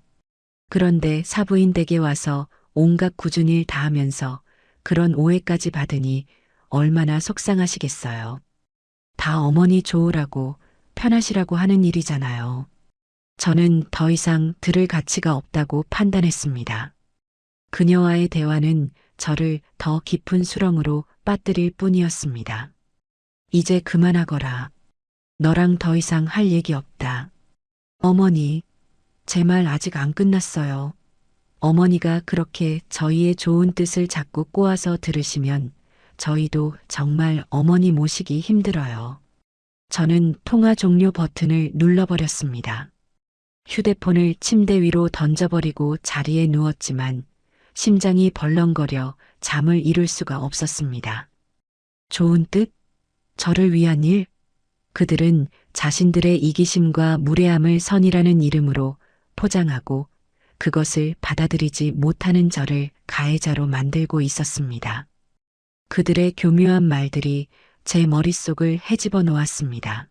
그런데 사부인 댁에 와서 온갖 굳은 일 다 하면서 그런 오해까지 받으니 얼마나 속상하시겠어요. 다 어머니 좋으라고 편하시라고 하는 일이잖아요. 저는 더 이상 들을 가치가 없다고 판단했습니다. 그녀와의 대화는 저를 더 깊은 수렁으로 빠뜨릴 뿐이었습니다. 이제 그만하거라. 너랑 더 이상 할 얘기 없다. 어머니, 제 말 아직 안 끝났어요. 어머니가 그렇게 저희의 좋은 뜻을 자꾸 꼬아서 들으시면 저희도 정말 어머니 모시기 힘들어요. 저는 통화 종료 버튼을 눌러버렸습니다. 휴대폰을 침대 위로 던져버리고 자리에 누웠지만 심장이 벌렁거려 잠을 이룰 수가 없었습니다. 좋은 뜻? 저를 위한 일? 그들은 자신들의 이기심과 무례함을 선이라는 이름으로 포장하고 그것을 받아들이지 못하는 저를 가해자로 만들고 있었습니다. 그들의 교묘한 말들이 제 머릿속을 헤집어 놓았습니다.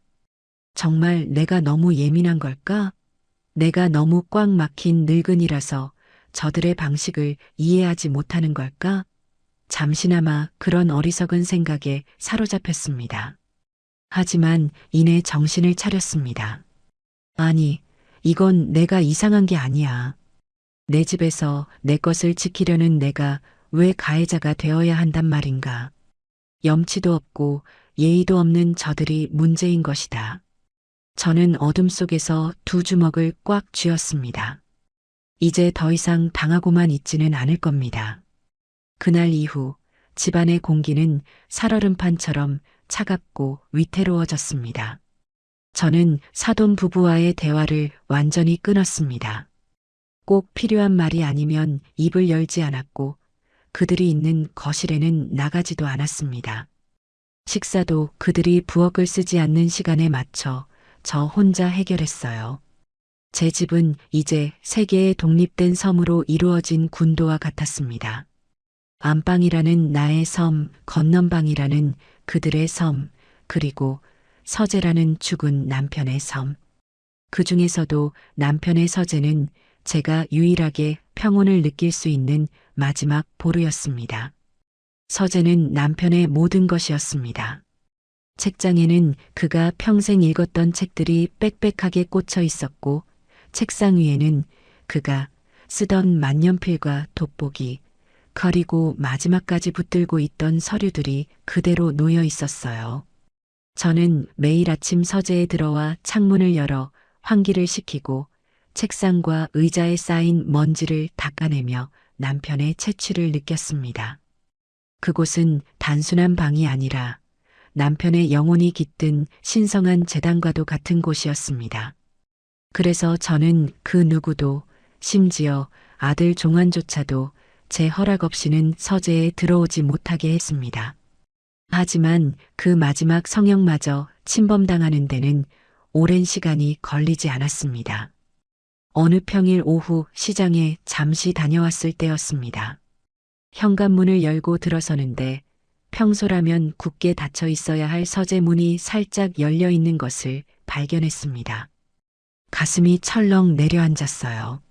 정말 내가 너무 예민한 걸까? 내가 너무 꽉 막힌 늙은이라서 저들의 방식을 이해하지 못하는 걸까? 잠시나마 그런 어리석은 생각에 사로잡혔습니다. 하지만 이내 정신을 차렸습니다. 아니, 이건 내가 이상한 게 아니야. 내 집에서 내 것을 지키려는 내가 왜 가해자가 되어야 한단 말인가. 염치도 없고 예의도 없는 저들이 문제인 것이다. 저는 어둠 속에서 두 주먹을 꽉 쥐었습니다. 이제 더 이상 당하고만 있지는 않을 겁니다. 그날 이후 집안의 공기는 살얼음판처럼 차갑고 위태로워졌습니다. 저는 사돈 부부와의 대화를 완전히 끊었습니다. 꼭 필요한 말이 아니면 입을 열지 않았고 그들이 있는 거실에는 나가지도 않았습니다. 식사도 그들이 부엌을 쓰지 않는 시간에 맞춰 저 혼자 해결했어요. 제 집은 이제 세 개의 독립된 섬으로 이루어진 군도와 같았습니다. 안방이라는 나의 섬, 건넌방이라는 그들의 섬, 그리고 서재라는 죽은 남편의 섬. 그 중에서도 남편의 서재는 제가 유일하게 평온을 느낄 수 있는 마지막 보루였습니다. 서재는 남편의 모든 것이었습니다. 책장에는 그가 평생 읽었던 책들이 빽빽하게 꽂혀 있었고, 책상 위에는 그가 쓰던 만년필과 돋보기, 그리고 마지막까지 붙들고 있던 서류들이 그대로 놓여 있었어요. 저는 매일 아침 서재에 들어와 창문을 열어 환기를 시키고 책상과 의자에 쌓인 먼지를 닦아내며 남편의 채취를 느꼈습니다. 그곳은 단순한 방이 아니라 남편의 영혼이 깃든 신성한 재단과도 같은 곳이었습니다. 그래서 저는 그 누구도, 심지어 아들 종환조차도 제 허락 없이는 서재에 들어오지 못하게 했습니다. 하지만 그 마지막 성형마저 침범당하는 데는 오랜 시간이 걸리지 않았습니다. 어느 평일 오후 시장에 잠시 다녀왔을 때였습니다. 현관문을 열고 들어서는데 평소라면 굳게 닫혀 있어야 할 서재 문이 살짝 열려 있는 것을 발견했습니다. 가슴이 철렁 내려앉았어요.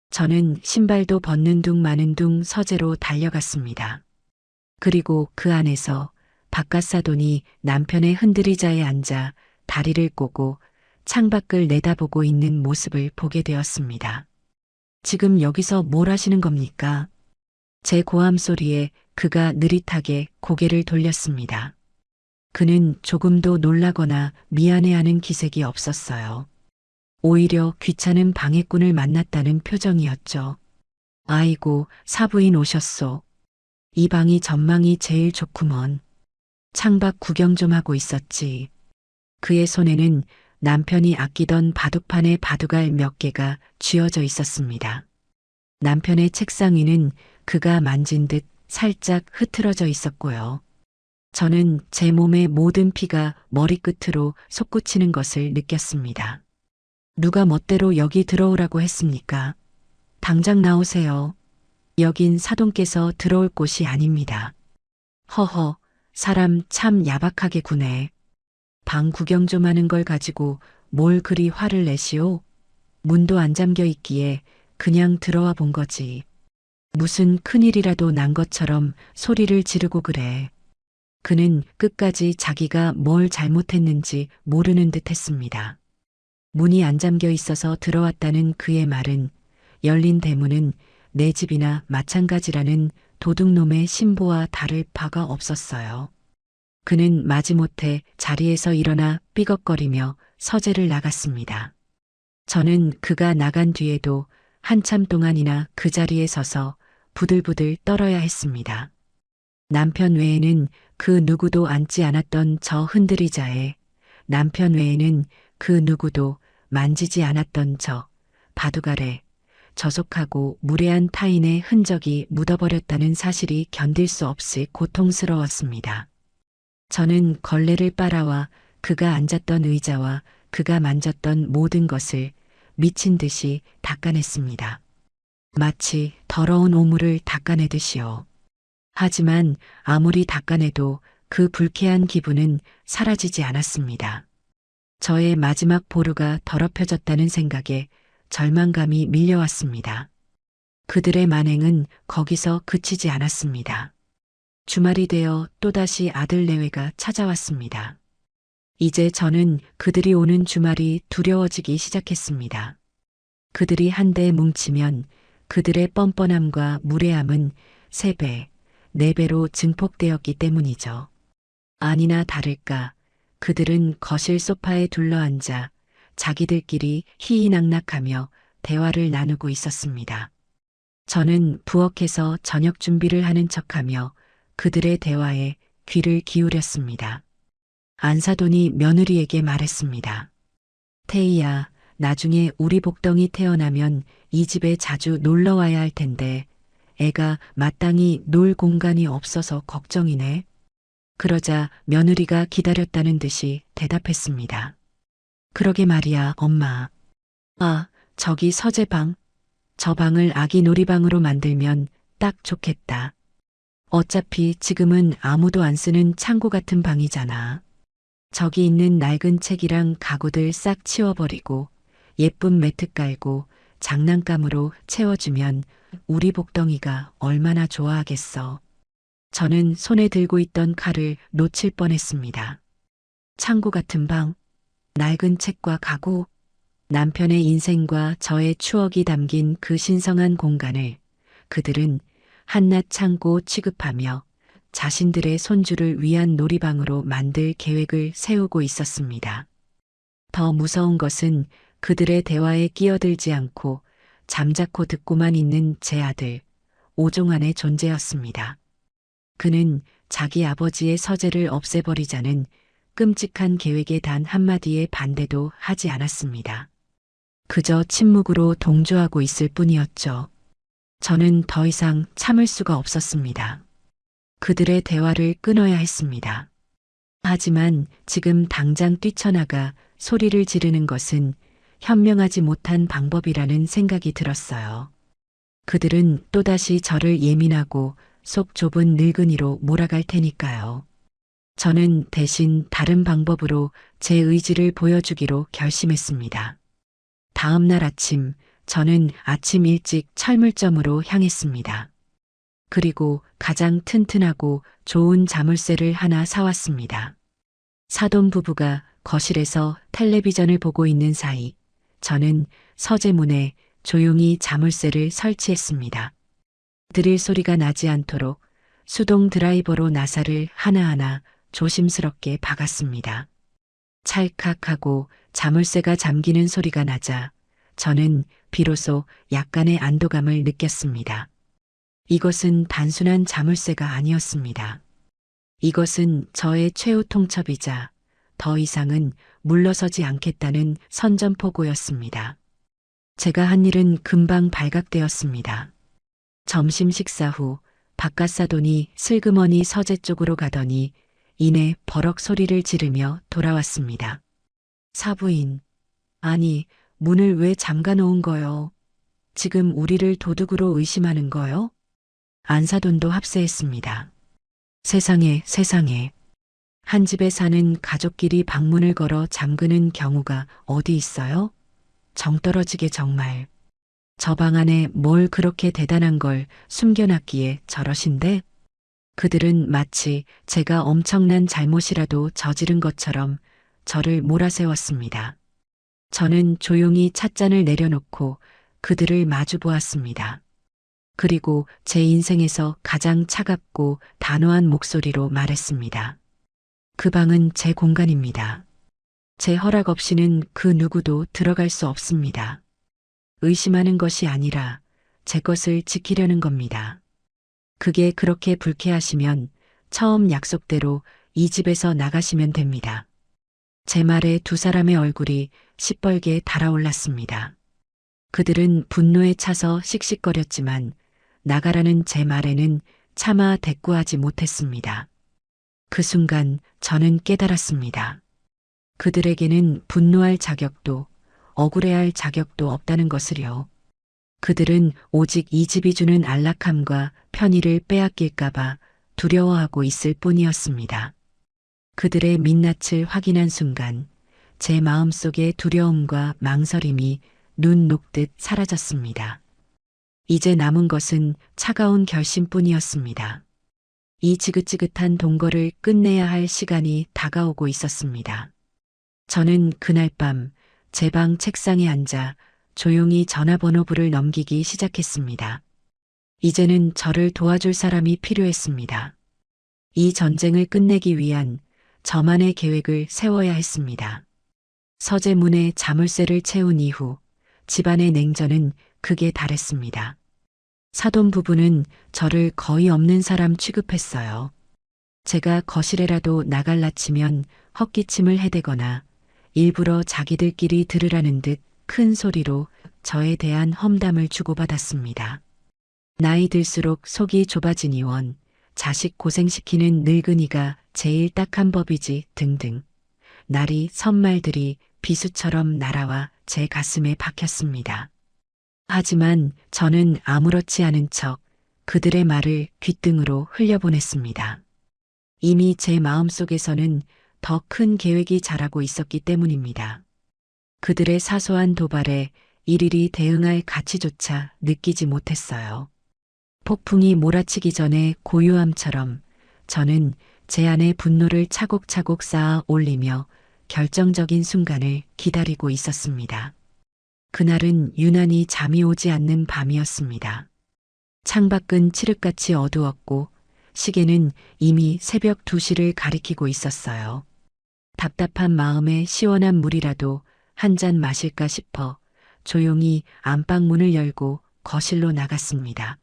저는 신발도 벗는 둥 마는 둥 서재로 달려갔습니다. 그리고 그 안에서 박갓사돈이 남편의 흔들의자에 앉아 다리를 꼬고 창밖을 내다보고 있는 모습을 보게 되었습니다. 지금 여기서 뭘 하시는 겁니까? 제 고함 소리에 그가 느릿하게 고개를 돌렸습니다. 그는 조금도 놀라거나 미안해하는 기색이 없었어요. 오히려 귀찮은 방해꾼을 만났다는 표정이었죠. 아이고, 사부인 오셨소. 이 방이 전망이 제일 좋구먼. 창밖 구경 좀 하고 있었지. 그의 손에는 남편이 아끼던 바둑판의 바둑알 몇 개가 쥐어져 있었습니다. 남편의 책상 위는 그가 만진 듯 살짝 흐트러져 있었고요. 저는 제 몸의 모든 피가 머리끝으로 솟구치는 것을 느꼈습니다. 누가 멋대로 여기 들어오라고 했습니까? 당장 나오세요. 여긴 사돈께서 들어올 곳이 아닙니다. 허허, 사람 참 야박하게 구네. 방 구경 좀 하는 걸 가지고 뭘 그리 화를 내시오? 문도 안 잠겨 있기에 그냥 들어와 본 거지. 무슨 큰일이라도 난 것처럼 소리를 지르고 그래. 그는 끝까지 자기가 뭘 잘못했는지 모르는 듯 했습니다. 문이 안 잠겨 있어서 들어왔다는 그의 말은 열린 대문은 내 집이나 마찬가지라는 도둑놈의 신보와 다를 바가 없었어요. 그는 마지못해 자리에서 일어나 삐걱거리며 서재를 나갔습니다. 저는 그가 나간 뒤에도 한참 동안이나 그 자리에 서서 부들부들 떨어야 했습니다. 남편 외에는 그 누구도 앉지 않았던 저 흔들의자에 남편 외에는 그 누구도 만지지 않았던 저 바둑알에 저속하고 무례한 타인의 흔적이 묻어버렸다는 사실이 견딜 수 없이 고통스러웠습니다. 저는 걸레를 빨아와 그가 앉았던 의자와 그가 만졌던 모든 것을 미친 듯이 닦아냈습니다. 마치 더러운 오물을 닦아내듯이요. 하지만 아무리 닦아내도 그 불쾌한 기분은 사라지지 않았습니다. 저의 마지막 보루가 더럽혀졌다는 생각에 절망감이 밀려왔습니다. 그들의 만행은 거기서 그치지 않았습니다. 주말이 되어 또다시 아들 내외가 찾아왔습니다. 이제 저는 그들이 오는 주말이 두려워지기 시작했습니다. 그들이 한데 뭉치면 그들의 뻔뻔함과 무례함은 3배, 4배로 증폭되었기 때문이죠. 아니나 다를까 그들은 거실 소파에 둘러앉아 자기들끼리 희희낙낙하며 대화를 나누고 있었습니다. 저는 부엌에서 저녁 준비를 하는 척하며 그들의 대화에 귀를 기울였습니다. 안사돈이 며느리에게 말했습니다. 태희야, 나중에 우리 복덩이 태어나면 이 집에 자주 놀러 와야 할 텐데 애가 마땅히 놀 공간이 없어서 걱정이네. 그러자 며느리가 기다렸다는 듯이 대답했습니다. 그러게 말이야, 엄마. 아, 저기 서재방. 저 방을 아기 놀이방으로 만들면 딱 좋겠다. 어차피 지금은 아무도 안 쓰는 창고 같은 방이잖아. 저기 있는 낡은 책이랑 가구들 싹 치워버리고 예쁜 매트 깔고 장난감으로 채워주면 우리 복덩이가 얼마나 좋아하겠어. 저는 손에 들고 있던 칼을 놓칠 뻔했습니다. 창고 같은 방, 낡은 책과 가구, 남편의 인생과 저의 추억이 담긴 그 신성한 공간을 그들은 한낱 창고 취급하며 자신들의 손주를 위한 놀이방으로 만들 계획을 세우고 있었습니다. 더 무서운 것은 그들의 대화에 끼어들지 않고 잠자코 듣고만 있는 제 아들 오종환의 존재였습니다. 그는 자기 아버지의 서재를 없애버리자는 끔찍한 계획에 단 한마디의 반대도 하지 않았습니다. 그저 침묵으로 동조하고 있을 뿐이었죠. 저는 더 이상 참을 수가 없었습니다. 그들의 대화를 끊어야 했습니다. 하지만 지금 당장 뛰쳐나가 소리를 지르는 것은 현명하지 못한 방법이라는 생각이 들었어요. 그들은 또다시 저를 예민하고 속 좁은 늙은이로 몰아갈 테니까요. 저는 대신 다른 방법으로 제 의지를 보여주기로 결심했습니다. 다음 날 아침, 저는 아침 일찍 철물점으로 향했습니다. 그리고 가장 튼튼하고 좋은 자물쇠를 하나 사왔습니다. 사돈 부부가 거실에서 텔레비전을 보고 있는 사이, 저는 서재문에 조용히 자물쇠를 설치했습니다. 드릴 소리가 나지 않도록 수동 드라이버로 나사를 하나하나 조심스럽게 박았습니다. 찰칵하고 자물쇠가 잠기는 소리가 나자 저는 비로소 약간의 안도감을 느꼈습니다. 이것은 단순한 자물쇠가 아니었습니다. 이것은 저의 최후 통첩이자 더 이상은 물러서지 않겠다는 선전포고였습니다. 제가 한 일은 금방 발각되었습니다. 점심 식사 후 바깥사돈이 슬그머니 서재 쪽으로 가더니 이내 버럭 소리를 지르며 돌아왔습니다. 사부인, 아니 문을 왜 잠가 놓은 거요? 지금 우리를 도둑으로 의심하는 거요? 안사돈도 합세했습니다. 세상에 세상에. 한 집에 사는 가족끼리 방문을 걸어 잠그는 경우가 어디 있어요? 정 떨어지게 정말. 저 방 안에 뭘 그렇게 대단한 걸 숨겨놨기에 저러신데? 그들은 마치 제가 엄청난 잘못이라도 저지른 것처럼 저를 몰아세웠습니다. 저는 조용히 찻잔을 내려놓고 그들을 마주 보았습니다. 그리고 제 인생에서 가장 차갑고 단호한 목소리로 말했습니다. 그 방은 제 공간입니다. 제 허락 없이는 그 누구도 들어갈 수 없습니다. 의심하는 것이 아니라 제 것을 지키려는 겁니다. 그게 그렇게 불쾌하시면 처음 약속대로 이 집에서 나가시면 됩니다. 제 말에 두 사람의 얼굴이 시뻘게 달아올랐습니다. 그들은 분노에 차서 씩씩거렸지만 나가라는 제 말에는 차마 대꾸하지 못했습니다. 그 순간 저는 깨달았습니다. 그들에게는 분노할 자격도 억울해할 자격도 없다는 것을요. 그들은 오직 이 집이 주는 안락함과 편의를 빼앗길까봐 두려워하고 있을 뿐이었습니다. 그들의 민낯을 확인한 순간 제 마음속의 두려움과 망설임이 눈 녹듯 사라졌습니다. 이제 남은 것은 차가운 결심뿐이었습니다. 이 지긋지긋한 동거를 끝내야 할 시간이 다가오고 있었습니다. 저는 그날 밤 제 방 책상에 앉아 조용히 전화번호부를 넘기기 시작했습니다. 이제는 저를 도와줄 사람이 필요했습니다. 이 전쟁을 끝내기 위한 저만의 계획을 세워야 했습니다. 서재문에 자물쇠를 채운 이후 집안의 냉전은 극에 달했습니다. 사돈 부부는 저를 거의 없는 사람 취급했어요. 제가 거실에라도 나갈라치면 헛기침을 해대거나 일부러 자기들끼리 들으라는 듯 큰 소리로 저에 대한 험담을 주고받았습니다. 나이 들수록 속이 좁아지니 원 자식 고생시키는 늙은이가 제일 딱한 법이지 등등. 날이 선말들이 비수처럼 날아와 제 가슴에 박혔습니다. 하지만 저는 아무렇지 않은 척 그들의 말을 귓등으로 흘려보냈습니다. 이미 제 마음속에서는 더 큰 계획이 자라고 있었기 때문입니다. 그들의 사소한 도발에 일일이 대응할 가치조차 느끼지 못했어요. 폭풍이 몰아치기 전에 고요함처럼 저는 제 안의 분노를 차곡차곡 쌓아 올리며 결정적인 순간을 기다리고 있었습니다. 그날은 유난히 잠이 오지 않는 밤이었습니다. 창밖은 칠흑같이 어두웠고 시계는 이미 새벽 2시를 가리키고 있었어요. 답답한 마음에 시원한 물이라도 한 잔 마실까 싶어 조용히 안방문을 열고 거실로 나갔습니다.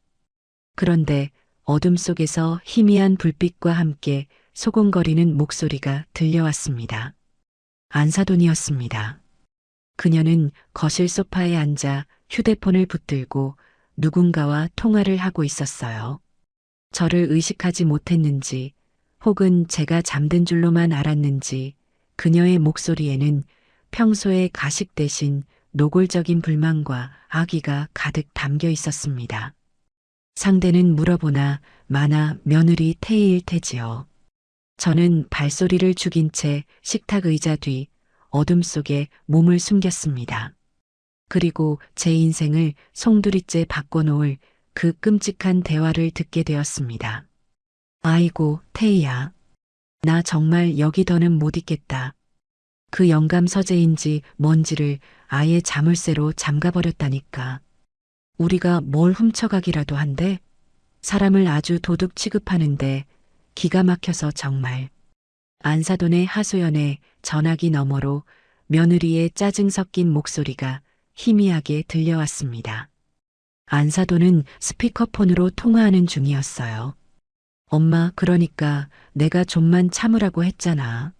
그런데 어둠 속에서 희미한 불빛과 함께 소곤거리는 목소리가 들려왔습니다. 안사돈이었습니다. 그녀는 거실 소파에 앉아 휴대폰을 붙들고 누군가와 통화를 하고 있었어요. 저를 의식하지 못했는지 혹은 제가 잠든 줄로만 알았는지 그녀의 목소리에는 평소의 가식 대신 노골적인 불만과 악의가 가득 담겨 있었습니다. 상대는 물어보나 마나 며느리 태희일 테지요. 저는 발소리를 죽인 채 식탁 의자 뒤 어둠 속에 몸을 숨겼습니다. 그리고 제 인생을 송두리째 바꿔놓을 그 끔찍한 대화를 듣게 되었습니다. 아이고, 태희야. 나 정말 여기 더는 못 있겠다. 그 영감 서재인지 뭔지를 아예 자물쇠로 잠가버렸다니까. 우리가 뭘 훔쳐가기라도 한데 사람을 아주 도둑 취급하는데 기가 막혀서 정말. 안사돈의 하소연에 전화기 너머로 며느리의 짜증 섞인 목소리가 희미하게 들려왔습니다. 안사돈은 스피커폰으로 통화하는 중이었어요. 엄마, 그러니까 내가 좀만 참으라고 했잖아.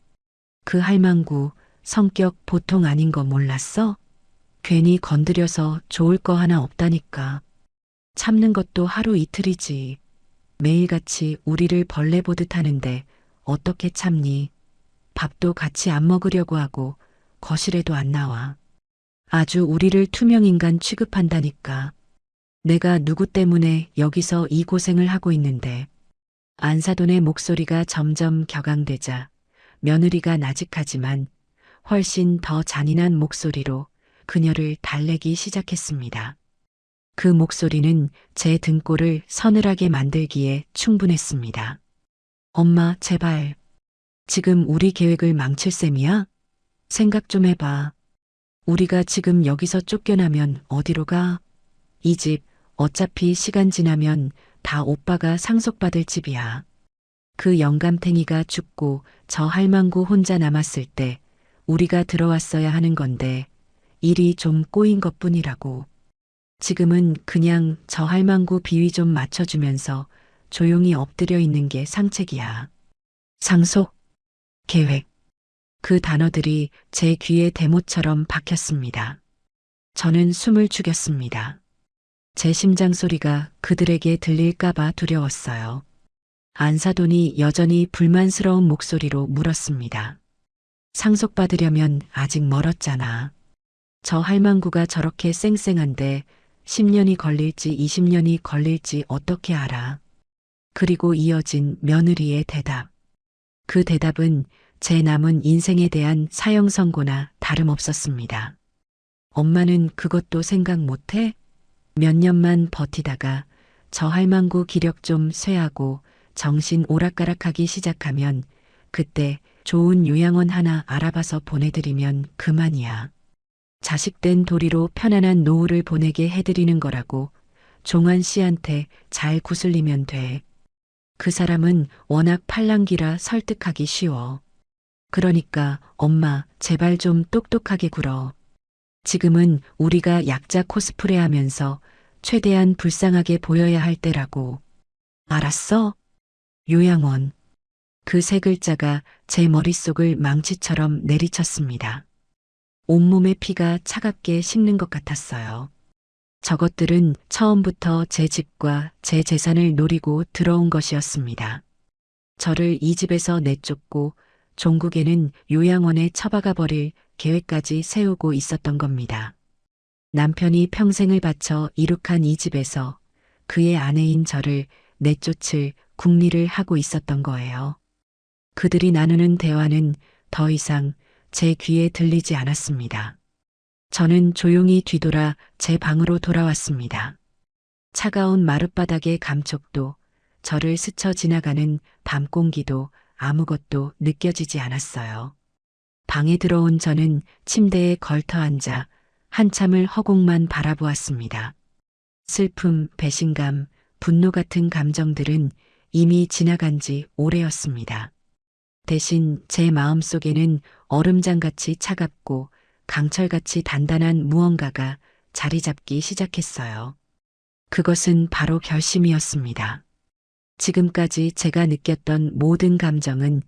그 할망구 성격 보통 아닌 거 몰랐어? 괜히 건드려서 좋을 거 하나 없다니까. 참는 것도 하루 이틀이지. 매일같이 우리를 벌레 보듯 하는데 어떻게 참니? 밥도 같이 안 먹으려고 하고 거실에도 안 나와. 아주 우리를 투명인간 취급한다니까. 내가 누구 때문에 여기서 이 고생을 하고 있는데. 안사돈의 목소리가 점점 격앙되자 며느리가 나직하지만 훨씬 더 잔인한 목소리로 그녀를 달래기 시작했습니다. 그 목소리는 제 등골을 서늘하게 만들기에 충분했습니다. 엄마, 제발. 지금 우리 계획을 망칠 셈이야? 생각 좀 해봐. 우리가 지금 여기서 쫓겨나면 어디로 가? 이 집 어차피 시간 지나면 다 오빠가 상속받을 집이야. 그 영감탱이가 죽고 저 할망구 혼자 남았을 때 우리가 들어왔어야 하는 건데 일이 좀 꼬인 것뿐이라고. 지금은 그냥 저 할망구 비위 좀 맞춰주면서 조용히 엎드려 있는 게 상책이야. 상속, 계획. 그 단어들이 제 귀에 대못처럼 박혔습니다. 저는 숨을 죽였습니다. 제 심장 소리가 그들에게 들릴까봐 두려웠어요. 안사돈이 여전히 불만스러운 목소리로 물었습니다. 상속받으려면 아직 멀었잖아. 저 할망구가 저렇게 쌩쌩한데 10년이 걸릴지 20년이 걸릴지 어떻게 알아. 그리고 이어진 며느리의 대답. 그 대답은 제 남은 인생에 대한 사형 선고나 다름없었습니다. 엄마는 그것도 생각 못해? 몇 년만 버티다가 저 할망구 기력 좀 쇠하고 정신 오락가락하기 시작하면 그때 좋은 요양원 하나 알아봐서 보내드리면 그만이야. 자식된 도리로 편안한 노후를 보내게 해드리는 거라고 종환 씨한테 잘 구슬리면 돼. 그 사람은 워낙 팔랑귀라 설득하기 쉬워. 그러니까 엄마, 제발 좀 똑똑하게 굴어. 지금은 우리가 약자 코스프레 하면서 최대한 불쌍하게 보여야 할 때라고. 알았어? 요양원. 그 세 글자가 제 머릿속을 망치처럼 내리쳤습니다. 온몸의 피가 차갑게 식는 것 같았어요. 저것들은 처음부터 제 집과 제 재산을 노리고 들어온 것이었습니다. 저를 이 집에서 내쫓고 종국에는 요양원에 처박아 버릴 계획까지 세우고 있었던 겁니다. 남편이 평생을 바쳐 이룩한 이 집에서 그의 아내인 저를 내쫓을 궁리를 하고 있었던 거예요. 그들이 나누는 대화는 더 이상 제 귀에 들리지 않았습니다. 저는 조용히 뒤돌아 제 방으로 돌아왔습니다. 차가운 마룻바닥의 감촉도 저를 스쳐 지나가는 밤 공기도 아무것도 느껴지지 않았어요. 방에 들어온 저는 침대에 걸터 앉아 한참을 허공만 바라보았습니다. 슬픔, 배신감, 분노 같은 감정들은 이미 지나간 지 오래였습니다. 대신 제 마음속에는 얼음장같이 차갑고 강철같이 단단한 무언가가 자리 잡기 시작했어요. 그것은 바로 결심이었습니다. 지금까지 제가 느꼈던 모든 감정은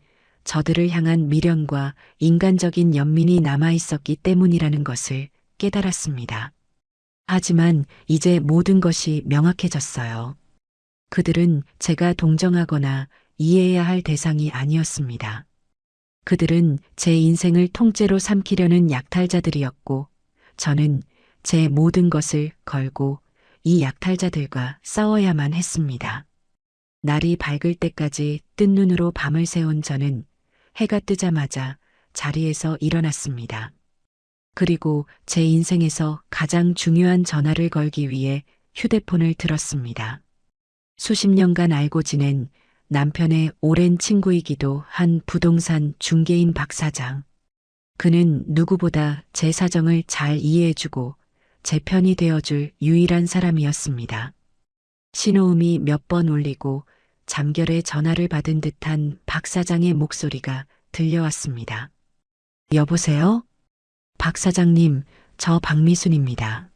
저들을 향한 미련과 인간적인 연민이 남아 있었기 때문이라는 것을 깨달았습니다. 하지만 이제 모든 것이 명확해졌어요. 그들은 제가 동정하거나 이해해야 할 대상이 아니었습니다. 그들은 제 인생을 통째로 삼키려는 약탈자들이었고, 저는 제 모든 것을 걸고 이 약탈자들과 싸워야만 했습니다. 날이 밝을 때까지 뜬 눈으로 밤을 새운 저는 해가 뜨자마자 자리에서 일어났습니다. 그리고 제 인생에서 가장 중요한 전화를 걸기 위해 휴대폰을 들었습니다. 수십 년간 알고 지낸 남편의 오랜 친구이기도 한 부동산 중개인 박 사장. 그는 누구보다 제 사정을 잘 이해해주고 제 편이 되어줄 유일한 사람이었습니다. 신호음이 몇 번 울리고 잠결에 전화를 받은 듯한 박 사장의 목소리가 들려왔습니다. 여보세요? 박 사장님, 저 박미순입니다.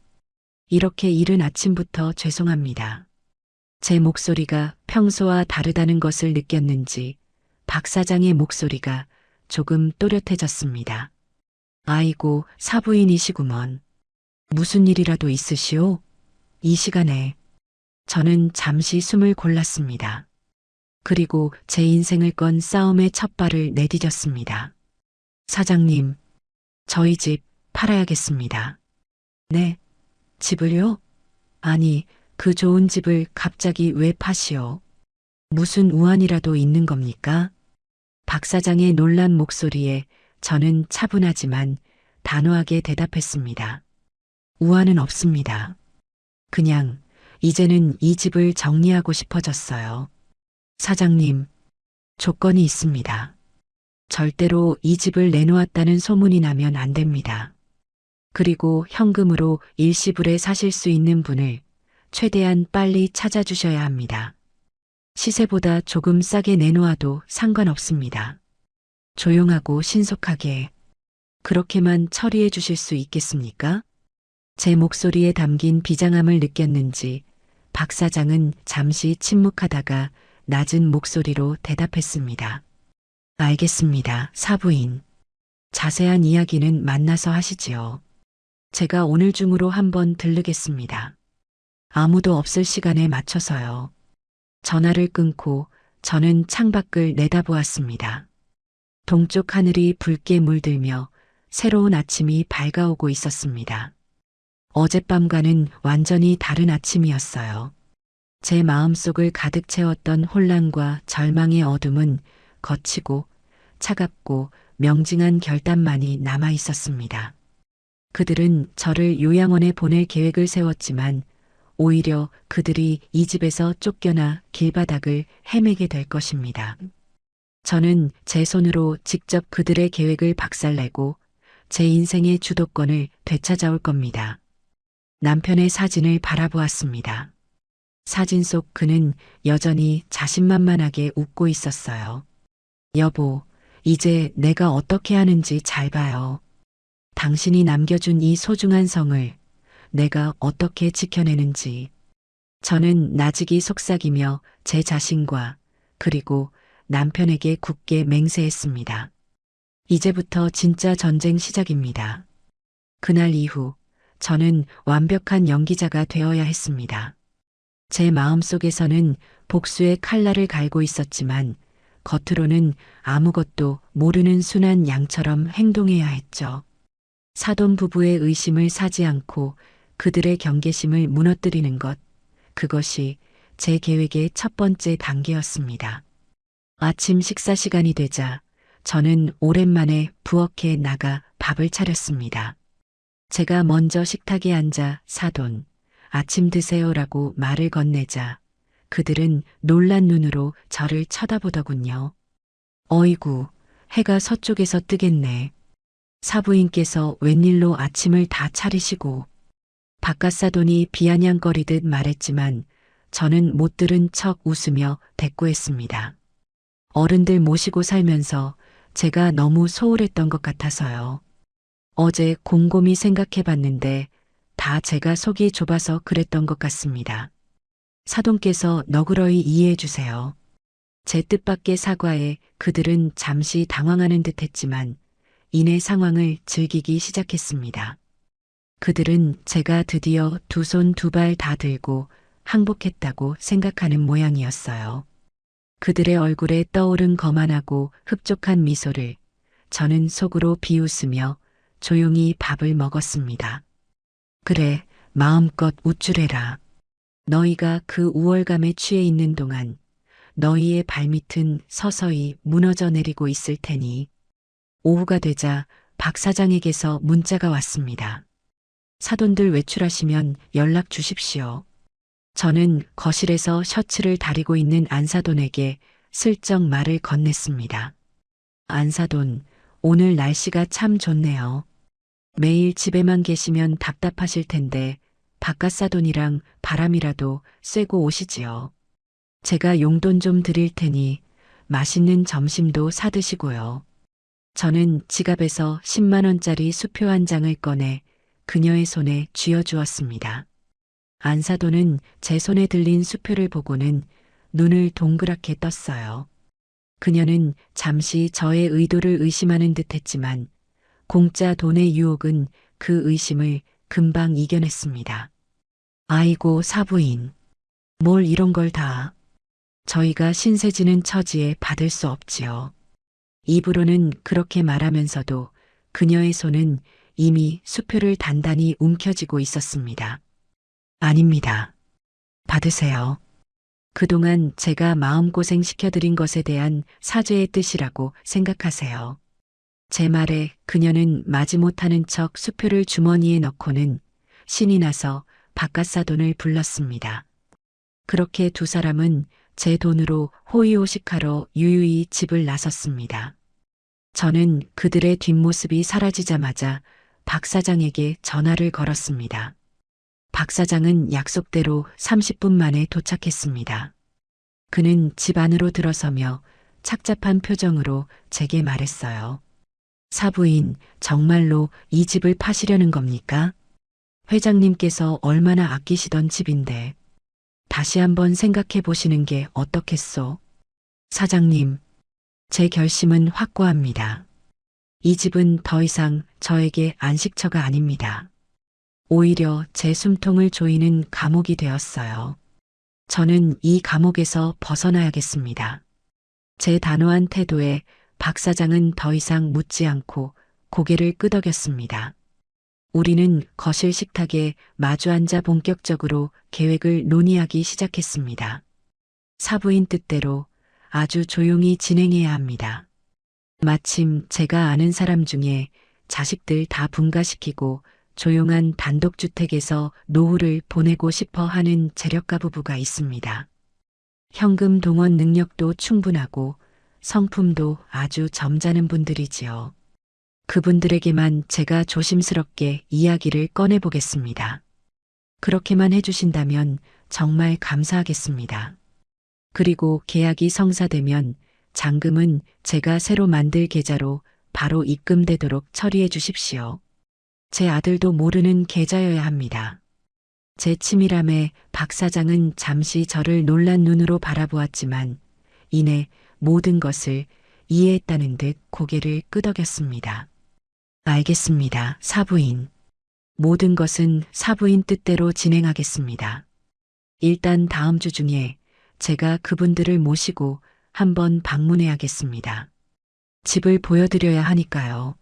이렇게 이른 아침부터 죄송합니다. 제 목소리가 평소와 다르다는 것을 느꼈는지 박 사장의 목소리가 조금 또렷해졌습니다. 아이고, 사부인이시구먼. 무슨 일이라도 있으시오? 이 시간에. 저는 잠시 숨을 골랐습니다. 그리고 제 인생을 건 싸움의 첫 발을 내디뎠습니다. 사장님, 저희 집 팔아야겠습니다. 네, 집을요? 아니, 그 좋은 집을 갑자기 왜 파시오? 무슨 우환이라도 있는 겁니까? 박 사장의 놀란 목소리에 저는 차분하지만 단호하게 대답했습니다. 우환은 없습니다. 그냥 이제는 이 집을 정리하고 싶어졌어요. 사장님, 조건이 있습니다. 절대로 이 집을 내놓았다는 소문이 나면 안 됩니다. 그리고 현금으로 일시불에 사실 수 있는 분을 최대한 빨리 찾아주셔야 합니다. 시세보다 조금 싸게 내놓아도 상관없습니다. 조용하고 신속하게. 그렇게만 처리해 주실 수 있겠습니까? 제 목소리에 담긴 비장함을 느꼈는지 박 사장은 잠시 침묵하다가 낮은 목소리로 대답했습니다. 알겠습니다, 사부인. 자세한 이야기는 만나서 하시지요. 제가 오늘 중으로 한번 들르겠습니다. 아무도 없을 시간에 맞춰서요. 전화를 끊고 저는 창밖을 내다보았습니다. 동쪽 하늘이 붉게 물들며 새로운 아침이 밝아오고 있었습니다. 어젯밤과는 완전히 다른 아침이었어요. 제 마음속을 가득 채웠던 혼란과 절망의 어둠은 거치고 차갑고 명징한 결단만이 남아 있었습니다. 그들은 저를 요양원에 보낼 계획을 세웠지만 오히려 그들이 이 집에서 쫓겨나 길바닥을 헤매게 될 것입니다. 저는 제 손으로 직접 그들의 계획을 박살내고 제 인생의 주도권을 되찾아올 겁니다. 남편의 사진을 바라보았습니다. 사진 속 그는 여전히 자신만만하게 웃고 있었어요. 여보, 이제 내가 어떻게 하는지 잘 봐요. 당신이 남겨준 이 소중한 성을 내가 어떻게 지켜내는지. 저는 나직이 속삭이며 제 자신과 그리고 남편에게 굳게 맹세했습니다. 이제부터 진짜 전쟁 시작입니다. 그날 이후 저는 완벽한 연기자가 되어야 했습니다. 제 마음속에서는 복수의 칼날을 갈고 있었지만 겉으로는 아무것도 모르는 순한 양처럼 행동해야 했죠. 사돈 부부의 의심을 사지 않고 그들의 경계심을 무너뜨리는 것, 그것이 제 계획의 첫 번째 단계였습니다. 아침 식사 시간이 되자 저는 오랜만에 부엌에 나가 밥을 차렸습니다. 제가 먼저 식탁에 앉아 사돈, 아침 드세요라고 말을 건네자 그들은 놀란 눈으로 저를 쳐다보더군요. 어이구, 해가 서쪽에서 뜨겠네. 사부인께서 웬일로 아침을 다 차리시고. 바깥사돈이 비아냥거리듯 말했지만 저는 못 들은 척 웃으며 대꾸했습니다. 어른들 모시고 살면서 제가 너무 소홀했던 것 같아서요. 어제 곰곰이 생각해 봤는데 다 제가 속이 좁아서 그랬던 것 같습니다. 사돈께서 너그러이 이해해 주세요. 제 뜻밖의 사과에 그들은 잠시 당황하는 듯 했지만 이내 상황을 즐기기 시작했습니다. 그들은 제가 드디어 두 손 두 발 다 들고 항복했다고 생각하는 모양이었어요. 그들의 얼굴에 떠오른 거만하고 흡족한 미소를 저는 속으로 비웃으며 조용히 밥을 먹었습니다. 그래, 마음껏 우쭐해라. 너희가 그 우월감에 취해 있는 동안 너희의 발밑은 서서히 무너져 내리고 있을 테니. 오후가 되자 박 사장에게서 문자가 왔습니다. 사돈들 외출하시면 연락 주십시오. 저는 거실에서 셔츠를 다리고 있는 안사돈에게 슬쩍 말을 건넸습니다. 안사돈, 오늘 날씨가 참 좋네요. 매일 집에만 계시면 답답하실 텐데 바깥사돈이랑 바람이라도 쐬고 오시지요. 제가 용돈 좀 드릴 테니 맛있는 점심도 사드시고요. 저는 지갑에서 10만 원짜리 수표 한 장을 꺼내 그녀의 손에 쥐어주었습니다. 안사돈은 제 손에 들린 수표를 보고는 눈을 동그랗게 떴어요. 그녀는 잠시 저의 의도를 의심하는 듯 했지만 공짜 돈의 유혹은 그 의심을 금방 이겨냈습니다. 아이고 사부인, 뭘 이런 걸 다. 저희가 신세지는 처지에 받을 수 없지요. 입으로는 그렇게 말하면서도 그녀의 손은 이미 수표를 단단히 움켜쥐고 있었습니다. 아닙니다. 받으세요. 그동안 제가 마음고생 시켜드린 것에 대한 사죄의 뜻이라고 생각하세요. 제 말에 그녀는 마지못하는 척 수표를 주머니에 넣고는 신이 나서 바깥사돈을 불렀습니다. 그렇게 두 사람은 제 돈으로 호의호식하러 유유히 집을 나섰습니다. 저는 그들의 뒷모습이 사라지자마자 박 사장에게 전화를 걸었습니다. 박 사장은 약속대로 30분 만에 도착했습니다. 그는 집 안으로 들어서며 착잡한 표정으로 제게 말했어요. 사부인, 정말로 이 집을 파시려는 겁니까? 회장님께서 얼마나 아끼시던 집인데. 다시 한번 생각해 보시는 게 어떻겠소? 사장님, 제 결심은 확고합니다. 이 집은 더 이상 저에게 안식처가 아닙니다. 오히려 제 숨통을 조이는 감옥이 되었어요. 저는 이 감옥에서 벗어나야겠습니다. 제 단호한 태도에 박 사장은 더 이상 묻지 않고 고개를 끄덕였습니다. 우리는 거실 식탁에 마주 앉아 본격적으로 계획을 논의하기 시작했습니다. 사부인 뜻대로 아주 조용히 진행해야 합니다. 마침 제가 아는 사람 중에 자식들 다 분가시키고 조용한 단독주택에서 노후를 보내고 싶어 하는 재력가 부부가 있습니다. 현금 동원 능력도 충분하고 성품도 아주 점잖은 분들이지요. 그분들에게만 제가 조심스럽게 이야기를 꺼내보겠습니다. 그렇게만 해주신다면 정말 감사하겠습니다. 그리고 계약이 성사되면 잔금은 제가 새로 만들 계좌로 바로 입금되도록 처리해 주십시오. 제 아들도 모르는 계좌여야 합니다. 제 치밀함에 박 사장은 잠시 저를 놀란 눈으로 바라보았지만 이내 모든 것을 이해했다는 듯 고개를 끄덕였습니다. 알겠습니다, 사부인. 모든 것은 사부인 뜻대로 진행하겠습니다. 일단 다음 주 중에 제가 그분들을 모시고 한번 방문해야겠습니다. 집을 보여드려야 하니까요.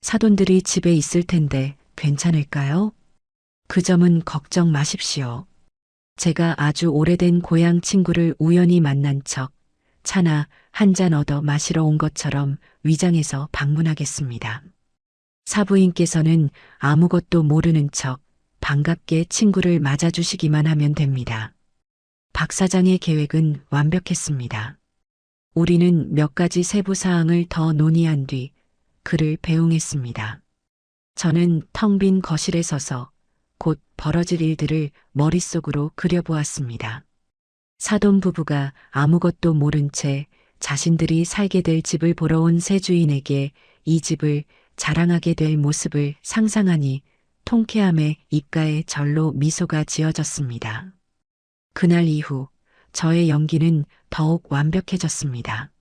사돈들이 집에 있을 텐데 괜찮을까요? 그 점은 걱정 마십시오. 제가 아주 오래된 고향 친구를 우연히 만난 척 차나 한 잔 얻어 마시러 온 것처럼 위장해서 방문하겠습니다. 사부인께서는 아무것도 모르는 척 반갑게 친구를 맞아주시기만 하면 됩니다. 박 사장의 계획은 완벽했습니다. 우리는 몇 가지 세부 사항을 더 논의한 뒤 그를 배웅했습니다. 저는 텅 빈 거실에 서서 곧 벌어질 일들을 머릿속으로 그려보았습니다. 사돈 부부가 아무것도 모른 채 자신들이 살게 될 집을 보러 온 새 주인에게 이 집을 자랑하게 될 모습을 상상하니 통쾌함에 입가에 절로 미소가 지어졌습니다. 그날 이후 저의 연기는 더욱 완벽해졌습니다.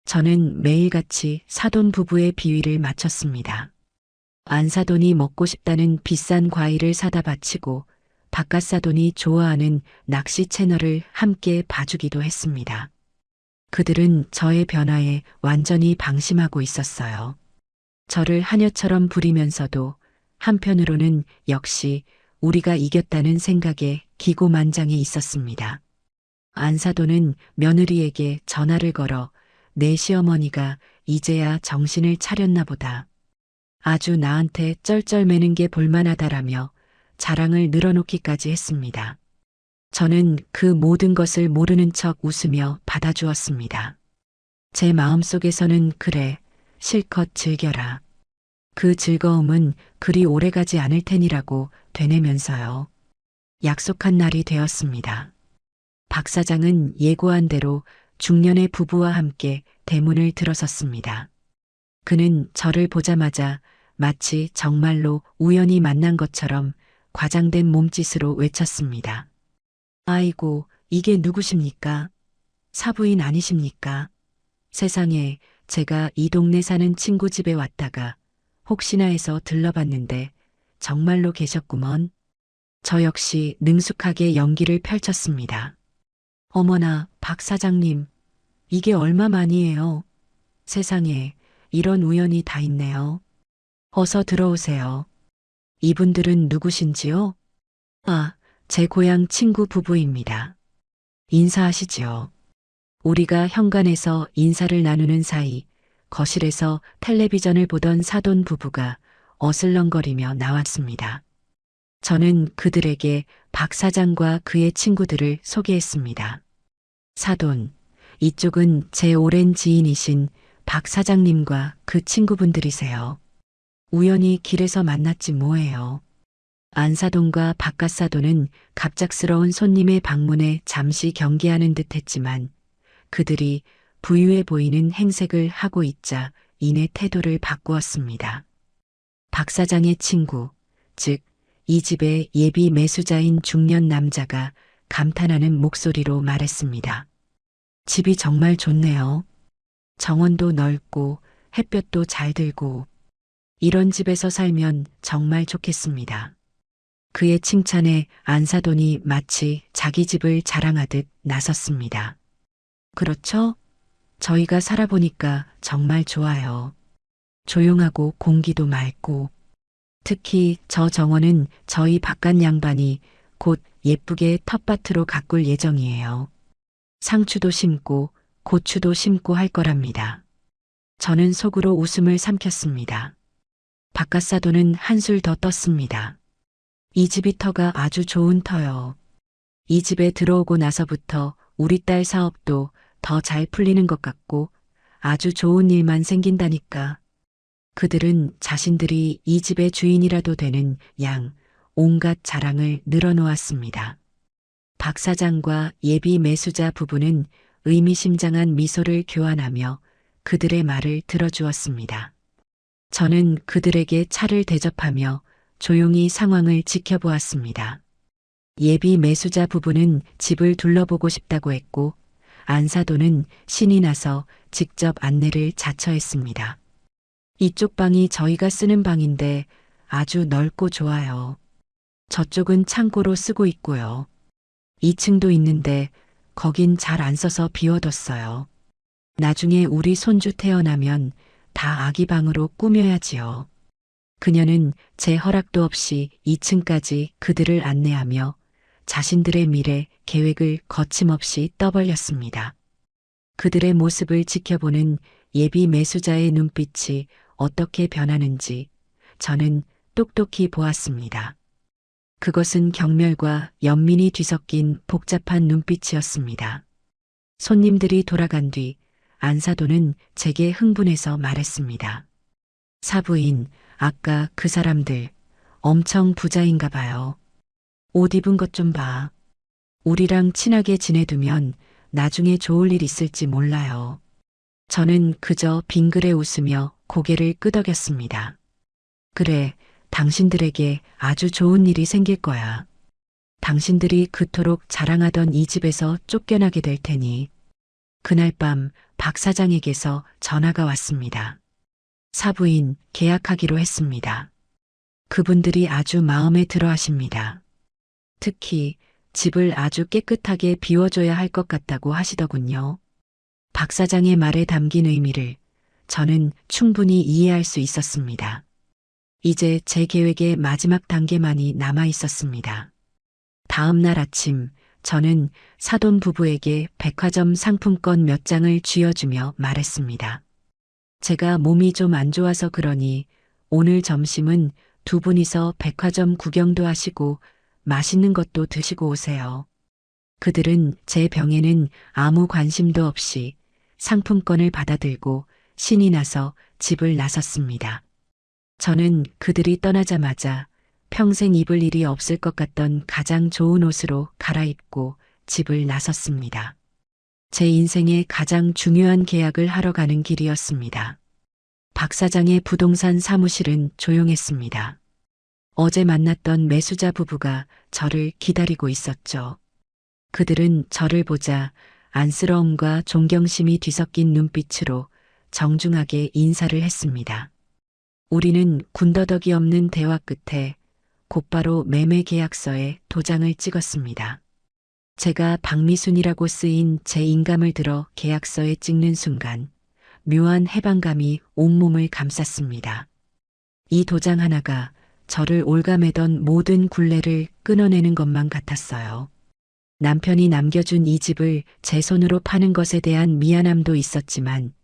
저는 매일같이 사돈 부부의 비위를 맞췄습니다. 안사돈이 먹고 싶다는 비싼 과일을 사다 바치고 바깥사돈이 좋아하는 낚시 채널을 함께 봐주기도 했습니다. 그들은 저의 변화에 완전히 방심하고 있었어요. 저를 하녀처럼 부리면서도 한편으로는 역시 우리가 이겼다는 생각에 기고만장해 있었습니다. 안사돈은 며느리에게 전화를 걸어 내 시어머니가 이제야 정신을 차렸나 보다. 아주 나한테 쩔쩔매는 게 볼만하다라며 자랑을 늘어놓기까지 했습니다. 저는 그 모든 것을 모르는 척 웃으며 받아주었습니다. 제 마음속에서는 그래, 실컷 즐겨라. 그 즐거움은 그리 오래가지 않을 테니라고 되뇌면서요. 약속한 날이 되었습니다. 박 사장은 예고한 대로 중년의 부부와 함께 대문을 들어섰습니다. 그는 저를 보자마자 마치 정말로 우연히 만난 것처럼 과장된 몸짓으로 외쳤습니다. 아이고, 이게 누구십니까? 사부인 아니십니까? 세상에, 제가 이 동네 사는 친구 집에 왔다가 혹시나 해서 들러봤는데 정말로 계셨구먼. 저 역시 능숙하게 연기를 펼쳤습니다. 어머나, 박 사장님, 이게 얼마만이에요? 세상에, 이런 우연이 다 있네요. 어서 들어오세요. 이분들은 누구신지요? 아, 제 고향 친구 부부입니다. 인사하시지요. 우리가 현관에서 인사를 나누는 사이 거실에서 텔레비전을 보던 사돈 부부가 어슬렁거리며 나왔습니다. 저는 그들에게 박 사장과 그의 친구들을 소개했습니다. 사돈, 이쪽은 제 오랜 지인이신 박 사장님과 그 친구분들이세요. 우연히 길에서 만났지 뭐예요. 안사돈과 바깥사돈은 갑작스러운 손님의 방문에 잠시 경계하는 듯 했지만 그들이 부유해 보이는 행색을 하고 있자 이내 태도를 바꾸었습니다. 박 사장의 친구, 즉 이 집의 예비 매수자인 중년 남자가 감탄하는 목소리로 말했습니다. 집이 정말 좋네요. 정원도 넓고 햇볕도 잘 들고 이런 집에서 살면 정말 좋겠습니다. 그의 칭찬에 안사돈이 마치 자기 집을 자랑하듯 나섰습니다. 그렇죠? 저희가 살아보니까 정말 좋아요. 조용하고 공기도 맑고 특히 저 정원은 저희 바깥 양반이 곧 예쁘게 텃밭으로 가꿀 예정이에요. 상추도 심고 고추도 심고 할 거랍니다. 저는 속으로 웃음을 삼켰습니다. 바깥사돈은 한술 더 떴습니다. 이 집이 터가 아주 좋은 터요. 이 집에 들어오고 나서부터 우리 딸 사업도 더 잘 풀리는 것 같고 아주 좋은 일만 생긴다니까. 그들은 자신들이 이 집의 주인이라도 되는 양 온갖 자랑을 늘어놓았습니다. 박 사장과 예비 매수자 부부는 의미심장한 미소를 교환하며 그들의 말을 들어주었습니다. 저는 그들에게 차를 대접하며 조용히 상황을 지켜보았습니다. 예비 매수자 부부는 집을 둘러보고 싶다고 했고 안사돈은 신이 나서 직접 안내를 자처했습니다. 이쪽 방이 저희가 쓰는 방인데 아주 넓고 좋아요. 저쪽은 창고로 쓰고 있고요. 2층도 있는데 거긴 잘 안 써서 비워뒀어요. 나중에 우리 손주 태어나면 다 아기 방으로 꾸며야지요. 그녀는 제 허락도 없이 2층까지 그들을 안내하며 자신들의 미래 계획을 거침없이 떠벌렸습니다. 그들의 모습을 지켜보는 예비 매수자의 눈빛이 어떻게 변하는지 저는 똑똑히 보았습니다. 그것은 경멸과 연민이 뒤섞인 복잡한 눈빛이었습니다. 손님들이 돌아간 뒤 안사돈은 제게 흥분해서 말했습니다. 사부인, 아까 그 사람들 엄청 부자인가 봐요. 옷 입은 것 좀 봐. 우리랑 친하게 지내두면 나중에 좋을 일 있을지 몰라요. 저는 그저 빙그레 웃으며 고개를 끄덕였습니다. 그래, 당신들에게 아주 좋은 일이 생길 거야. 당신들이 그토록 자랑하던 이 집에서 쫓겨나게 될 테니. 그날 밤 박 사장에게서 전화가 왔습니다. 사부인 계약하기로 했습니다. 그분들이 아주 마음에 들어 하십니다. 특히 집을 아주 깨끗하게 비워줘야 할 것 같다고 하시더군요. 박 사장의 말에 담긴 의미를 저는 충분히 이해할 수 있었습니다. 이제 제 계획의 마지막 단계만이 남아 있었습니다. 다음 날 아침 저는 사돈 부부에게 백화점 상품권 몇 장을 쥐어주며 말했습니다. 제가 몸이 좀 안 좋아서 그러니 오늘 점심은 두 분이서 백화점 구경도 하시고 맛있는 것도 드시고 오세요. 그들은 제 병에는 아무 관심도 없이 상품권을 받아들고 신이 나서 집을 나섰습니다. 저는 그들이 떠나자마자 평생 입을 일이 없을 것 같던 가장 좋은 옷으로 갈아입고 집을 나섰습니다. 제 인생의 가장 중요한 계약을 하러 가는 길이었습니다. 박 사장의 부동산 사무실은 조용했습니다. 어제 만났던 매수자 부부가 저를 기다리고 있었죠. 그들은 저를 보자 안쓰러움과 존경심이 뒤섞인 눈빛으로 정중하게 인사를 했습니다. 우리는 군더더기 없는 대화 끝에 곧바로 매매 계약서에 도장을 찍었습니다. 제가 박미순이라고 쓰인 제 인감을 들어 계약서에 찍는 순간 묘한 해방감이 온몸을 감쌌습니다. 이 도장 하나가 저를 올가매던 모든 굴레를 끊어내는 것만 같았어요. 남편이 남겨준 이 집을 제 손으로 파는 것에 대한 미안함도 있었지만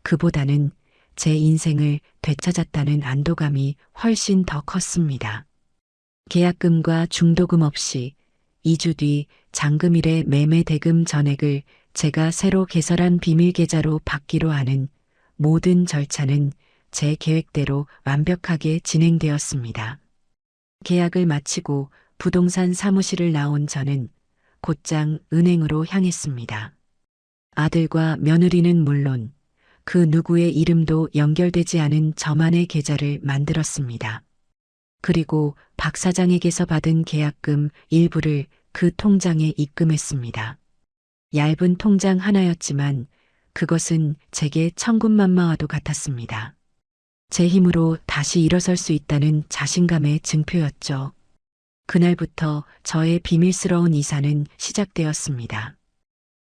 그보다는 제 인생을 되찾았다는 안도감이 훨씬 더 컸습니다. 계약금과 중도금 없이 2주 뒤 잔금일의 매매 대금 전액을 제가 새로 개설한 비밀 계좌로 받기로 하는 모든 절차는 제 계획대로 완벽하게 진행되었습니다. 계약을 마치고 부동산 사무실을 나온 저는 곧장 은행으로 향했습니다. 아들과 며느리는 물론 그 누구의 이름도 연결되지 않은 저만의 계좌를 만들었습니다. 그리고 박 사장에게서 받은 계약금 일부를 그 통장에 입금했습니다. 얇은 통장 하나였지만 그것은 제게 천군만마와도 같았습니다. 제 힘으로 다시 일어설 수 있다는 자신감의 증표였죠. 그날부터 저의 비밀스러운 이사는 시작되었습니다.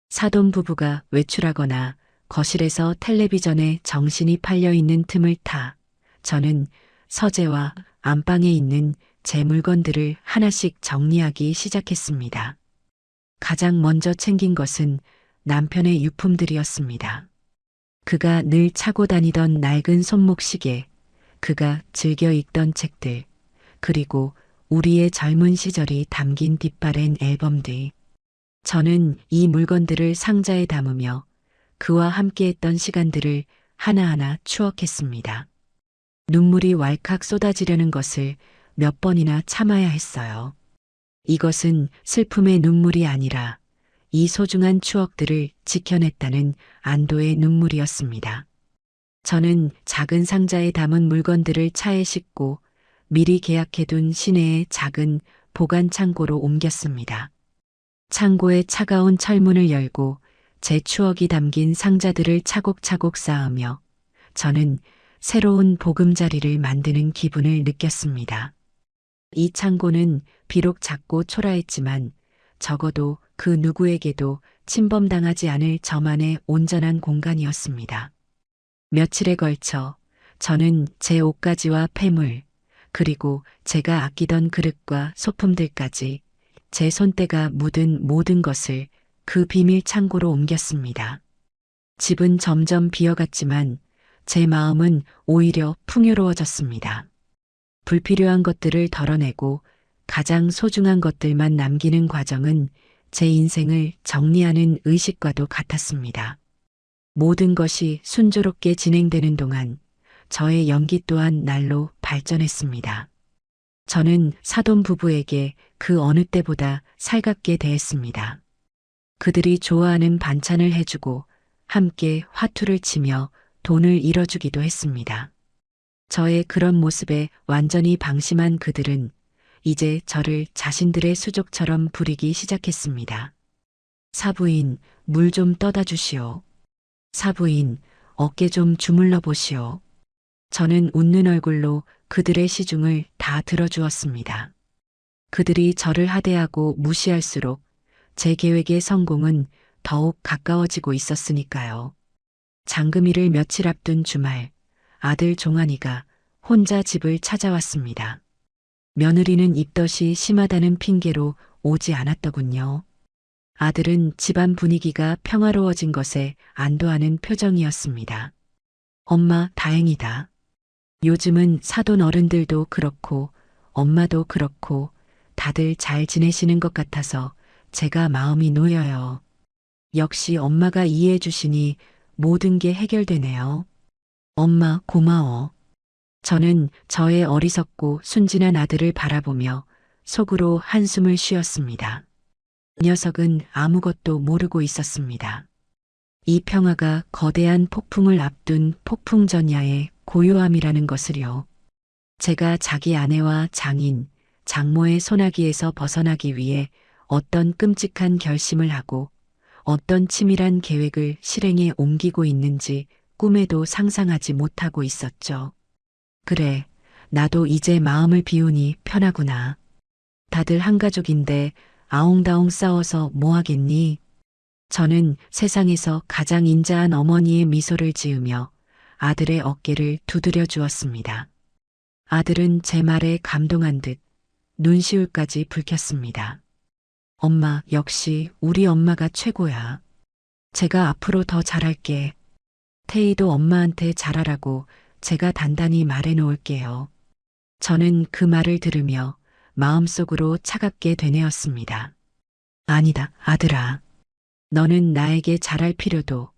사돈 부부가 외출하거나 거실에서 텔레비전에 정신이 팔려 있는 틈을 타 저는 서재와 안방에 있는 제 물건들을 하나씩 정리하기 시작했습니다. 가장 먼저 챙긴 것은 남편의 유품들이었습니다. 그가 늘 차고 다니던 낡은 손목 시계, 그가 즐겨 읽던 책들, 그리고 우리의 젊은 시절이 담긴 뒷바랜 앨범들. 저는 이 물건들을 상자에 담으며 그와 함께했던 시간들을 하나하나 추억했습니다. 눈물이 왈칵 쏟아지려는 것을 몇 번이나 참아야 했어요. 이것은 슬픔의 눈물이 아니라 이 소중한 추억들을 지켜냈다는 안도의 눈물이었습니다. 저는 작은 상자에 담은 물건들을 차에 싣고 미리 계약해둔 시내의 작은 보관 창고로 옮겼습니다. 창고의 차가운 철문을 열고 제 추억이 담긴 상자들을 차곡차곡 쌓으며 저는 새로운 보금자리를 만드는 기분을 느꼈습니다. 이 창고는 비록 작고 초라했지만 적어도 그 누구에게도 침범당하지 않을 저만의 온전한 공간이었습니다. 며칠에 걸쳐 저는 제 옷가지와 폐물, 그리고 제가 아끼던 그릇과 소품들까지 제 손때가 묻은 모든 것을 그 비밀 창고로 옮겼습니다. 집은 점점 비어갔지만 제 마음은 오히려 풍요로워졌습니다. 불필요한 것들을 덜어내고 가장 소중한 것들만 남기는 과정은 제 인생을 정리하는 의식과도 같았습니다. 모든 것이 순조롭게 진행되는 동안 저의 연기 또한 날로 발전했습니다. 저는 사돈 부부에게 그 어느 때보다 살갑게 대했습니다. 그들이 좋아하는 반찬을 해주고 함께 화투를 치며 돈을 잃어주기도 했습니다. 저의 그런 모습에 완전히 방심한 그들은 이제 저를 자신들의 수족처럼 부리기 시작했습니다. 사부인, 물 좀 떠다 주시오. 사부인, 어깨 좀 주물러 보시오. 저는 웃는 얼굴로 그들의 시중을 다 들어주었습니다. 그들이 저를 하대하고 무시할수록 제 계획의 성공은 더욱 가까워지고 있었으니까요. 장금이를 며칠 앞둔 주말, 아들 종환이가 혼자 집을 찾아왔습니다. 며느리는 입덧이 심하다는 핑계로 오지 않았더군요. 아들은 집안 분위기가 평화로워진 것에 안도하는 표정이었습니다. 엄마, 다행이다. 요즘은 사돈 어른들도 그렇고 엄마도 그렇고 다들 잘 지내시는 것 같아서 제가 마음이 놓여요. 역시 엄마가 이해해 주시니 모든 게 해결되네요. 엄마, 고마워. 저는 저의 어리석고 순진한 아들을 바라보며 속으로 한숨을 쉬었습니다. 녀석은 아무것도 모르고 있었습니다. 이 평화가 거대한 폭풍을 앞둔 폭풍전야의 고요함이라는 것을요. 제가 자기 아내와 장인, 장모의 소나기에서 벗어나기 위해 어떤 끔찍한 결심을 하고 어떤 치밀한 계획을 실행에 옮기고 있는지 꿈에도 상상하지 못하고 있었죠. 그래, 나도 이제 마음을 비우니 편하구나. 다들 한 가족인데 아웅다웅 싸워서 뭐 하겠니? 저는 세상에서 가장 인자한 어머니의 미소를 지으며 아들의 어깨를 두드려 주었습니다. 아들은 제 말에 감동한 듯 눈시울까지 붉혔습니다. 엄마, 역시 우리 엄마가 최고야. 제가 앞으로 더 잘할게. 태희도 엄마한테 잘하라고 제가 단단히 말해 놓을게요. 저는 그 말을 들으며 마음속으로 차갑게 되뇌었습니다. 아니다, 아들아. 너는 나에게 잘할 필요도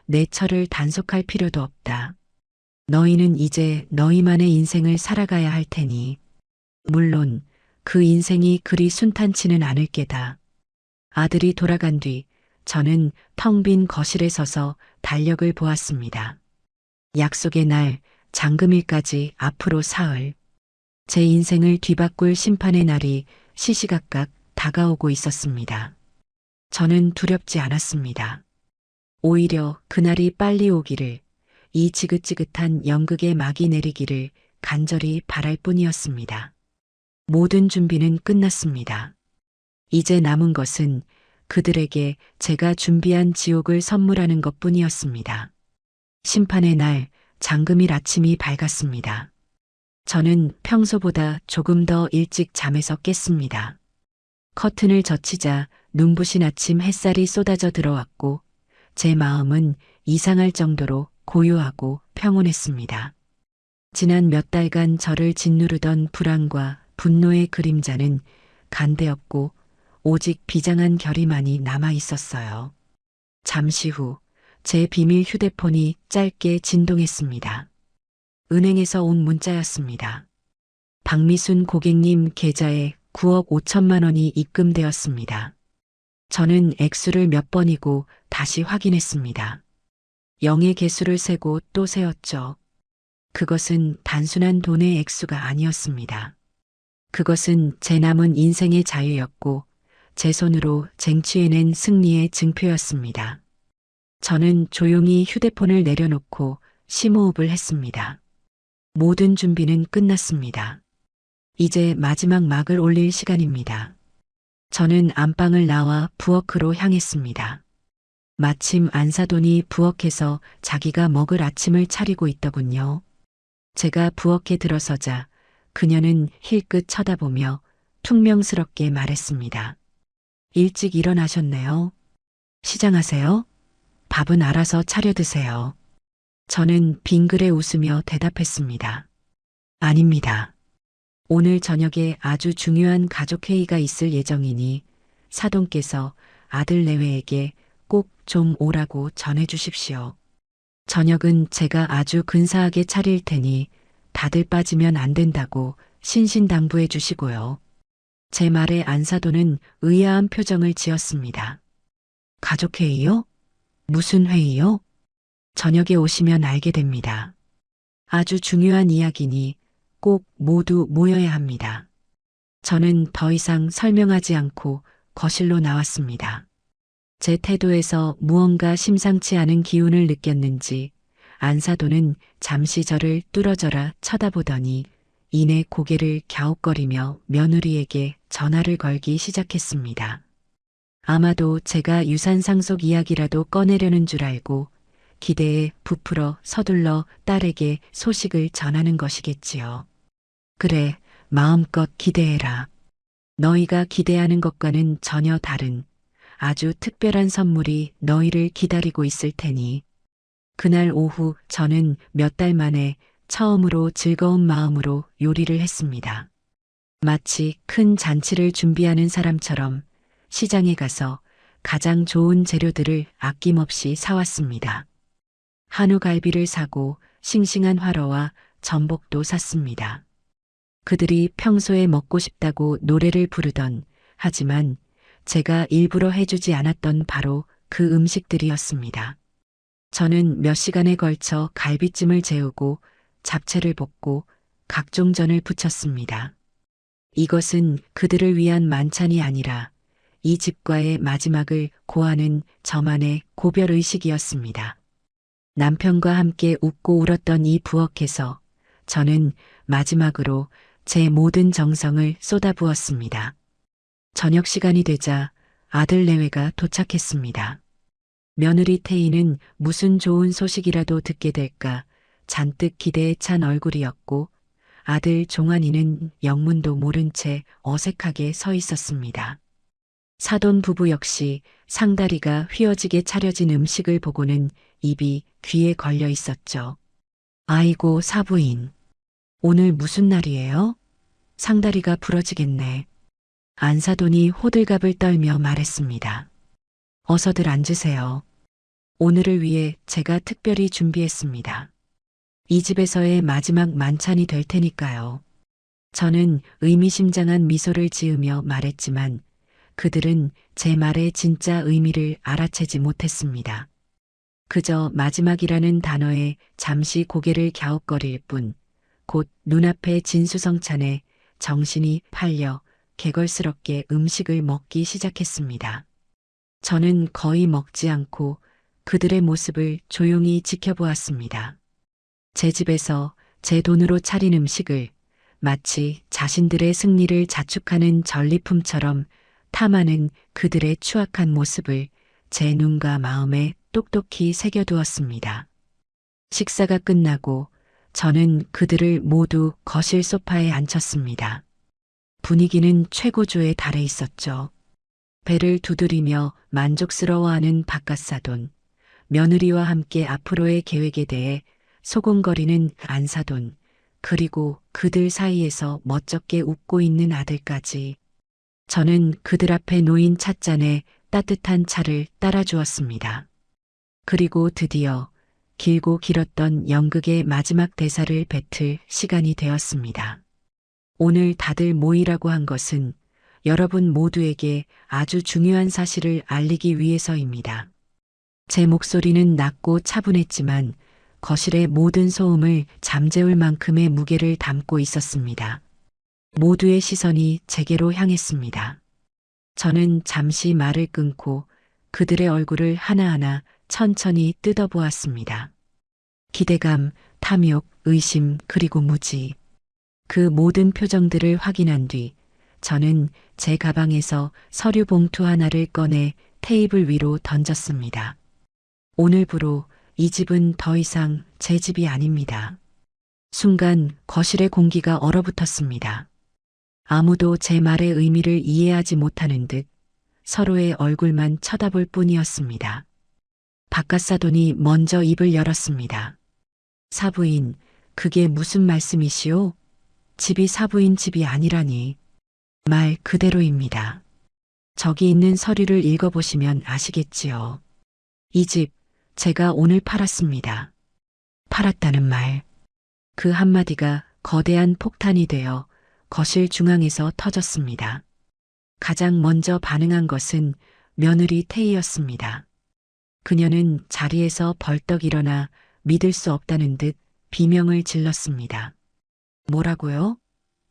내 철을 단속할 필요도 없다. 너희는 이제 너희만의 인생을 살아가야 할 테니 물론 그 인생이 그리 순탄치는 않을 게다. 아들이 돌아간 뒤 저는 텅 빈 거실에 서서 달력을 보았습니다. 약속의 날, 장금일까지 앞으로 사흘. 제 인생을 뒤바꿀 심판의 날이 시시각각 다가오고 있었습니다. 저는 두렵지 않았습니다. 오히려 그날이 빨리 오기를, 이 지긋지긋한 연극의 막이 내리기를 간절히 바랄 뿐이었습니다. 모든 준비는 끝났습니다. 이제 남은 것은 그들에게 제가 준비한 지옥을 선물하는 것뿐이었습니다. 심판의 날, 장금일 아침이 밝았습니다. 저는 평소보다 조금 더 일찍 잠에서 깼습니다. 커튼을 젖히자 눈부신 아침 햇살이 쏟아져 들어왔고 제 마음은 이상할 정도로 고요하고 평온했습니다. 지난 몇 달간 저를 짓누르던 불안과 분노의 그림자는 간대었고 오직 비장한 결의만이 남아 있었어요. 잠시 후 제 비밀 휴대폰이 짧게 진동했습니다. 은행에서 온 문자였습니다. 박미순 고객님 계좌에 9억 5천만 원이 입금되었습니다. 저는 액수를 몇 번이고 다시 확인했습니다. 0의 개수를 세고 또 세었죠. 그것은 단순한 돈의 액수가 아니었습니다. 그것은 제 남은 인생의 자유였고 제 손으로 쟁취해낸 승리의 증표였습니다. 저는 조용히 휴대폰을 내려놓고 심호흡을 했습니다. 모든 준비는 끝났습니다. 이제 마지막 막을 올릴 시간입니다. 저는 안방을 나와 부엌으로 향했습니다. 마침 안사돈이 부엌에서 자기가 먹을 아침을 차리고 있더군요. 제가 부엌에 들어서자 그녀는 힐끗 쳐다보며 퉁명스럽게 말했습니다. 일찍 일어나셨네요. 시장하세요? 밥은 알아서 차려 드세요. 저는 빙그레 웃으며 대답했습니다. 아닙니다. 오늘 저녁에 아주 중요한 가족회의가 있을 예정이니 사돈께서 아들 내외에게 꼭 좀 오라고 전해 주십시오. 저녁은 제가 아주 근사하게 차릴 테니 다들 빠지면 안 된다고 신신당부해 주시고요. 제 말에 안사돈은 의아한 표정을 지었습니다. 가족회의요? 무슨 회의요? 저녁에 오시면 알게 됩니다. 아주 중요한 이야기니 꼭 모두 모여야 합니다. 저는 더 이상 설명하지 않고 거실로 나왔습니다. 제 태도에서 무언가 심상치 않은 기운을 느꼈는지 안사돈은 잠시 저를 뚫어져라 쳐다보더니 이내 고개를 갸웃거리며 며느리에게 전화를 걸기 시작했습니다. 아마도 제가 유산상속 이야기라도 꺼내려는 줄 알고 기대에 부풀어 서둘러 딸에게 소식을 전하는 것이겠지요. 그래, 마음껏 기대해라. 너희가 기대하는 것과는 전혀 다른 아주 특별한 선물이 너희를 기다리고 있을 테니. 그날 오후 저는 몇 달 만에 처음으로 즐거운 마음으로 요리를 했습니다. 마치 큰 잔치를 준비하는 사람처럼 시장에 가서 가장 좋은 재료들을 아낌없이 사왔습니다. 한우갈비를 사고 싱싱한 화로와 전복도 샀습니다. 그들이 평소에 먹고 싶다고 노래를 부르던 하지만 제가 일부러 해주지 않았던 바로 그 음식들이었습니다. 저는 몇 시간에 걸쳐 갈비찜을 재우고 잡채를 볶고 각종 전을 부쳤습니다. 이것은 그들을 위한 만찬이 아니라 이 집과의 마지막을 고하는 저만의 고별의식이었습니다. 남편과 함께 웃고 울었던 이 부엌에서 저는 마지막으로 제 모든 정성을 쏟아부었습니다. 저녁 시간이 되자 아들 내외가 도착했습니다. 며느리 태희는 무슨 좋은 소식이라도 듣게 될까 잔뜩 기대에 찬 얼굴이었고 아들 종환이는 영문도 모른 채 어색하게 서 있었습니다. 사돈 부부 역시 상다리가 휘어지게 차려진 음식을 보고는 입이 귀에 걸려 있었죠. 아이고 사부인, 오늘 무슨 날이에요? 상다리가 부러지겠네. 안사돈이 호들갑을 떨며 말했습니다. 어서들 앉으세요. 오늘을 위해 제가 특별히 준비했습니다. 이 집에서의 마지막 만찬이 될 테니까요. 저는 의미심장한 미소를 지으며 말했지만 그들은 제 말의 진짜 의미를 알아채지 못했습니다. 그저 마지막이라는 단어에 잠시 고개를 갸웃거릴 뿐 곧 눈앞의 진수성찬에 정신이 팔려 개걸스럽게 음식을 먹기 시작했습니다. 저는 거의 먹지 않고 그들의 모습을 조용히 지켜보았습니다. 제 집에서 제 돈으로 차린 음식을 마치 자신들의 승리를 자축하는 전리품처럼 탐하는 그들의 추악한 모습을 제 눈과 마음에 똑똑히 새겨두었습니다. 식사가 끝나고 저는 그들을 모두 거실 소파에 앉혔습니다. 분위기는 최고조에 달해 있었죠. 배를 두드리며 만족스러워하는 바깥사돈, 며느리와 함께 앞으로의 계획에 대해 소곤거리는 안사돈, 그리고 그들 사이에서 멋쩍게 웃고 있는 아들까지. 저는 그들 앞에 놓인 찻잔에 따뜻한 차를 따라주었습니다. 그리고 드디어 길고 길었던 연극의 마지막 대사를 뱉을 시간이 되었습니다. 오늘 다들 모이라고 한 것은 여러분 모두에게 아주 중요한 사실을 알리기 위해서입니다. 제 목소리는 낮고 차분했지만 거실의 모든 소음을 잠재울 만큼의 무게를 담고 있었습니다. 모두의 시선이 제게로 향했습니다. 저는 잠시 말을 끊고 그들의 얼굴을 하나하나 천천히 뜯어보았습니다. 기대감, 탐욕, 의심, 그리고 무지. 그 모든 표정들을 확인한 뒤 저는 제 가방에서 서류 봉투 하나를 꺼내 테이블 위로 던졌습니다. 오늘부로 이 집은 더 이상 제 집이 아닙니다. 순간 거실의 공기가 얼어붙었습니다. 아무도 제 말의 의미를 이해하지 못하는 듯 서로의 얼굴만 쳐다볼 뿐이었습니다. 바깥사돈이 먼저 입을 열었습니다. 사부인, 그게 무슨 말씀이시오? 집이 사부인 집이 아니라니. 말 그대로입니다. 저기 있는 서류를 읽어보시면 아시겠지요. 이 집, 제가 오늘 팔았습니다. 팔았다는 말. 그 한마디가 거대한 폭탄이 되어 거실 중앙에서 터졌습니다. 가장 먼저 반응한 것은 며느리 태희였습니다. 그녀는 자리에서 벌떡 일어나 믿을 수 없다는 듯 비명을 질렀습니다. 뭐라고요?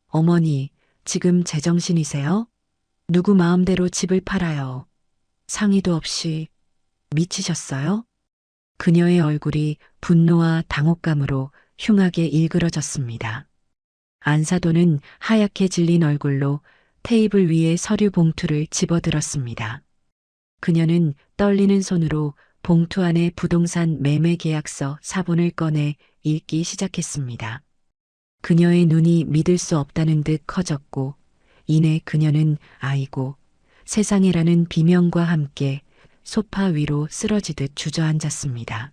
어머니, 지금 제정신이세요? 누구 마음대로 집을 팔아요. 상의도 없이. 미치셨어요? 그녀의 얼굴이 분노와 당혹감으로 흉하게 일그러졌습니다. 안사돈은 하얗게 질린 얼굴로 테이블 위에 서류 봉투를 집어들었습니다. 그녀는 떨리는 손으로 봉투 안에 부동산 매매 계약서 사본을 꺼내 읽기 시작했습니다. 그녀의 눈이 믿을 수 없다는 듯 커졌고 이내 그녀는 아이고 세상에라는 비명과 함께 소파 위로 쓰러지듯 주저앉았습니다.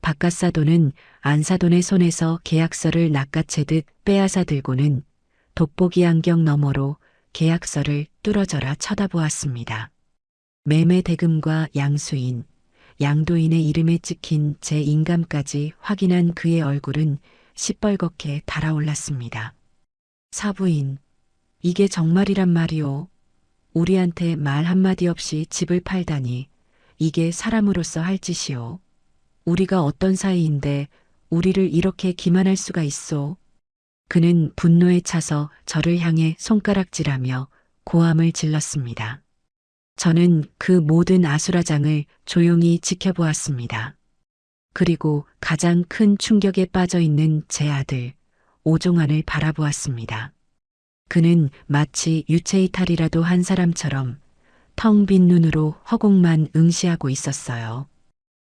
바깥사돈은 안사돈의 손에서 계약서를 낚아채듯 빼앗아 들고는 돋보기 안경 너머로 계약서를 뚫어져라 쳐다보았습니다. 매매 대금과 양수인, 양도인의 이름에 찍힌 제 인감까지 확인한 그의 얼굴은 시뻘겋게 달아올랐습니다. 사부인, 이게 정말이란 말이오. 우리한테 말 한마디 없이 집을 팔다니 이게 사람으로서 할 짓이오. 우리가 어떤 사이인데 우리를 이렇게 기만할 수가 있소. 그는 분노에 차서 저를 향해 손가락질하며 고함을 질렀습니다. 저는 그 모든 아수라장을 조용히 지켜보았습니다. 그리고 가장 큰 충격에 빠져 있는 제 아들 오종환을 바라보았습니다. 그는 마치 유체이탈이라도 한 사람처럼 텅 빈 눈으로 허공만 응시하고 있었어요.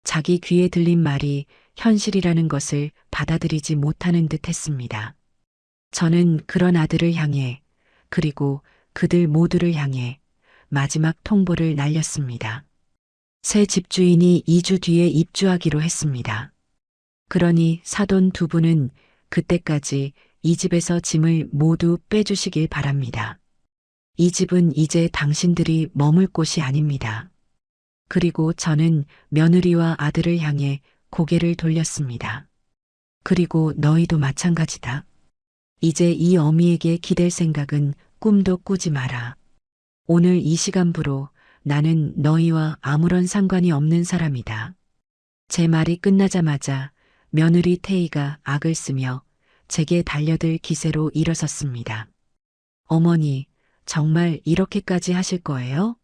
자기 귀에 들린 말이 현실이라는 것을 받아들이지 못하는 듯 했습니다. 저는 그런 아들을 향해 그리고 그들 모두를 향해 마지막 통보를 날렸습니다. 새 집주인이 2주 뒤에 입주하기로 했습니다. 그러니 사돈 두 분은 그때까지 이 집에서 짐을 모두 빼주시길 바랍니다. 이 집은 이제 당신들이 머물 곳이 아닙니다. 그리고 저는 며느리와 아들을 향해 고개를 돌렸습니다. 그리고 너희도 마찬가지다. 이제 이 어미에게 기댈 생각은 꿈도 꾸지 마라. 오늘 이 시간부로 나는 너희와 아무런 상관이 없는 사람이다. 제 말이 끝나자마자 며느리 태희가 악을 쓰며 제게 달려들 기세로 일어섰습니다. 어머니, 정말 이렇게까지 하실 거예요?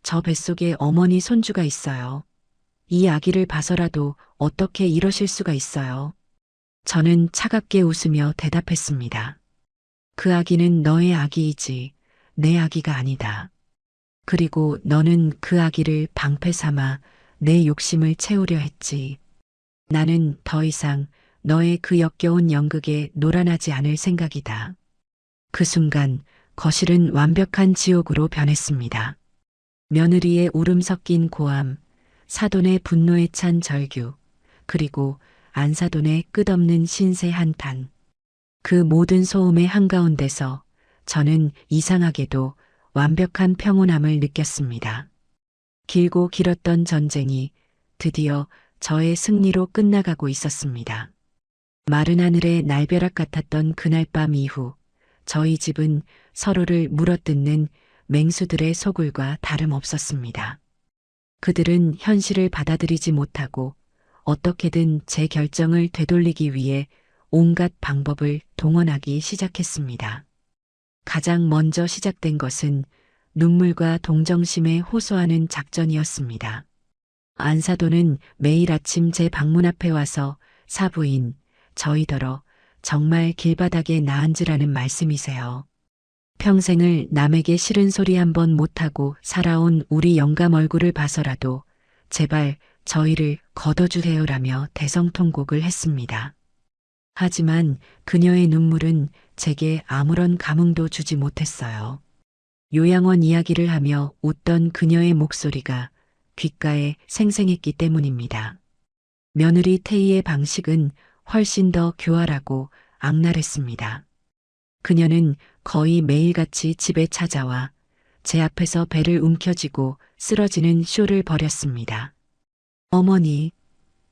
저 뱃속에 어머니 손주가 있어요. 이 아기를 봐서라도 어떻게 이러실 수가 있어요? 저는 차갑게 웃으며 대답했습니다. 그 아기는 너의 아기이지 내 아기가 아니다. 그리고 너는 그 아기를 방패 삼아 내 욕심을 채우려 했지. 나는 더 이상 너의 그 역겨운 연극에 놀아나지 않을 생각이다. 그 순간 거실은 완벽한 지옥으로 변했습니다. 며느리의 울음 섞인 고함, 사돈의 분노에 찬 절규, 그리고 안사돈의 끝없는 신세 한탄. 그 모든 소음의 한가운데서 저는 이상하게도 완벽한 평온함을 느꼈습니다. 길고 길었던 전쟁이 드디어 저의 승리로 끝나가고 있었습니다. 마른 하늘의 날벼락 같았던 그날 밤 이후 저희 집은 서로를 물어뜯는 맹수들의 소굴과 다름없었습니다. 그들은 현실을 받아들이지 못하고 어떻게든 제 결정을 되돌리기 위해 온갖 방법을 동원하기 시작했습니다. 가장 먼저 시작된 것은 눈물과 동정심에 호소하는 작전이었습니다. 안사돈은 매일 아침 제 방문 앞에 와서 사부인, 저희더러 정말 길바닥에 나앉으라는 말씀이세요. 평생을 남에게 싫은 소리 한 번 못하고 살아온 우리 영감 얼굴을 봐서라도 제발 저희를 걷어주세요라며 대성통곡을 했습니다. 하지만 그녀의 눈물은 제게 아무런 감흥도 주지 못했어요. 요양원 이야기를 하며 웃던 그녀의 목소리가 귓가에 생생했기 때문입니다. 며느리 태희의 방식은 훨씬 더 교활하고 악랄했습니다. 그녀는 거의 매일같이 집에 찾아와 제 앞에서 배를 움켜쥐고 쓰러지는 쇼를 벌였습니다. 어머니,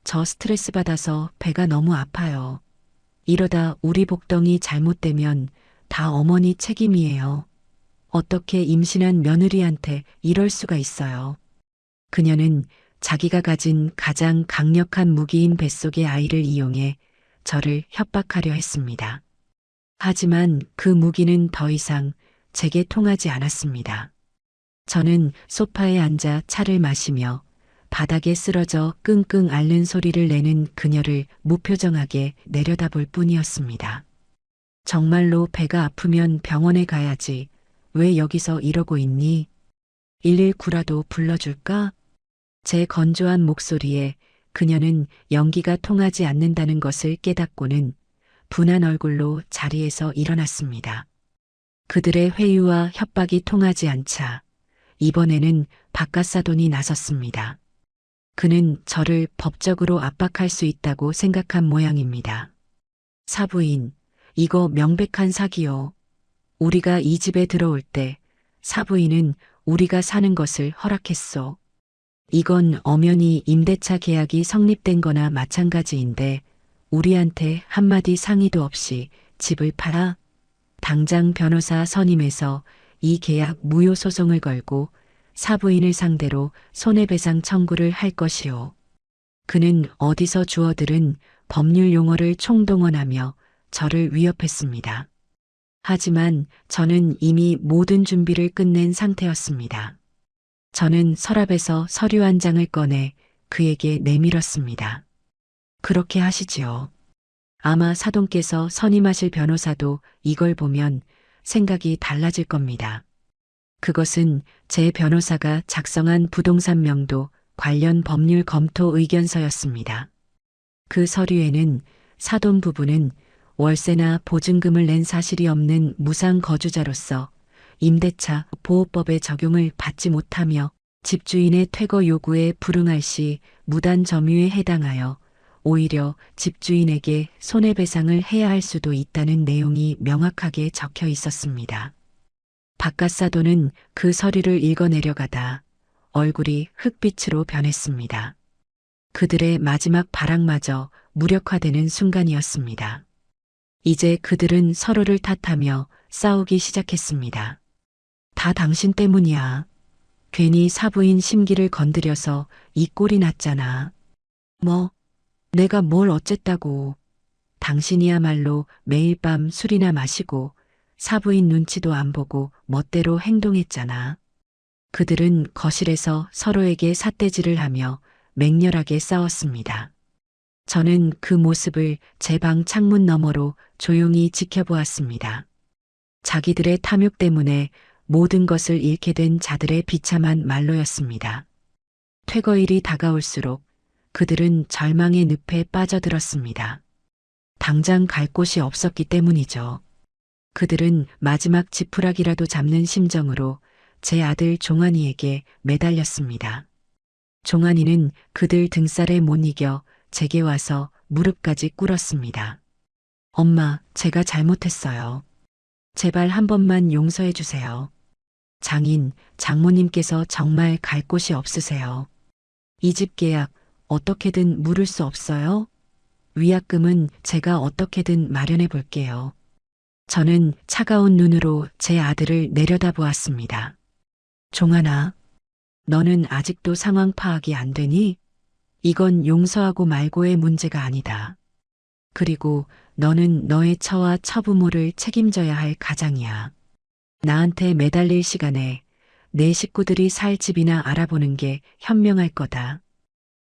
저 스트레스 받아서 배가 너무 아파요. 이러다 우리 복덩이 잘못되면 다 어머니 책임이에요. 어떻게 임신한 며느리한테 이럴 수가 있어요. 그녀는 자기가 가진 가장 강력한 무기인 뱃속의 아이를 이용해 저를 협박하려 했습니다. 하지만 그 무기는 더 이상 제게 통하지 않았습니다. 저는 소파에 앉아 차를 마시며 바닥에 쓰러져 끙끙 앓는 소리를 내는 그녀를 무표정하게 내려다볼 뿐이었습니다. 정말로 배가 아프면 병원에 가야지. 왜 여기서 이러고 있니? 119라도 불러줄까? 제 건조한 목소리에 그녀는 연기가 통하지 않는다는 것을 깨닫고는 분한 얼굴로 자리에서 일어났습니다. 그들의 회유와 협박이 통하지 않자 이번에는 박갓사돈이 나섰습니다. 그는 저를 법적으로 압박할 수 있다고 생각한 모양입니다. 사부인, 이거 명백한 사기요. 우리가 이 집에 들어올 때 사부인은 우리가 사는 것을 허락했소. 이건 엄연히 임대차 계약이 성립된 거나 마찬가지인데 우리한테 한마디 상의도 없이 집을 팔아? 당장 변호사 선임해서 이 계약 무효 소송을 걸고 사부인을 상대로 손해배상 청구를 할 것이오. 그는 어디서 주워들은 법률 용어를 총동원하며 저를 위협했습니다. 하지만 저는 이미 모든 준비를 끝낸 상태였습니다. 저는 서랍에서 서류 한 장을 꺼내 그에게 내밀었습니다. 그렇게 하시지요. 아마 사돈께서 선임하실 변호사도 이걸 보면 생각이 달라질 겁니다. 그것은 제 변호사가 작성한 부동산 명도 관련 법률 검토 의견서였습니다. 그 서류에는 사돈 부부는 월세나 보증금을 낸 사실이 없는 무상 거주자로서 임대차 보호법의 적용을 받지 못하며 집주인의 퇴거 요구에 불응할 시 무단 점유에 해당하여 오히려 집주인에게 손해배상을 해야 할 수도 있다는 내용이 명확하게 적혀 있었습니다. 박갓사돈은 그 서류를 읽어내려가다 얼굴이 흑빛으로 변했습니다. 그들의 마지막 발악마저 무력화되는 순간이었습니다. 이제 그들은 서로를 탓하며 싸우기 시작했습니다. 다 당신 때문이야. 괜히 사부인 심기를 건드려서 이 꼴이 났잖아. 뭐, 내가 뭘 어쨌다고. 당신이야말로 매일 밤 술이나 마시고 사부인 눈치도 안 보고 멋대로 행동했잖아. 그들은 거실에서 서로에게 삿대질을 하며 맹렬하게 싸웠습니다. 저는 그 모습을 제 방 창문 너머로 조용히 지켜보았습니다. 자기들의 탐욕 때문에 모든 것을 잃게 된 자들의 비참한 말로였습니다. 퇴거일이 다가올수록 그들은 절망의 늪에 빠져들었습니다. 당장 갈 곳이 없었기 때문이죠. 그들은 마지막 지푸라기라도 잡는 심정으로 제 아들 종환이에게 매달렸습니다. 종환이는 그들 등살에 못 이겨 제게 와서 무릎까지 꿇었습니다. 엄마, 제가 잘못했어요. 제발 한 번만 용서해 주세요. 장인, 장모님께서 정말 갈 곳이 없으세요. 이 집 계약 어떻게든 물을 수 없어요? 위약금은 제가 어떻게든 마련해 볼게요. 저는 차가운 눈으로 제 아들을 내려다보았습니다. 종환아, 너는 아직도 상황 파악이 안 되니? 이건 용서하고 말고의 문제가 아니다. 그리고 너는 너의 처와 처부모를 책임져야 할 가장이야. 나한테 매달릴 시간에 내 식구들이 살 집이나 알아보는 게 현명할 거다.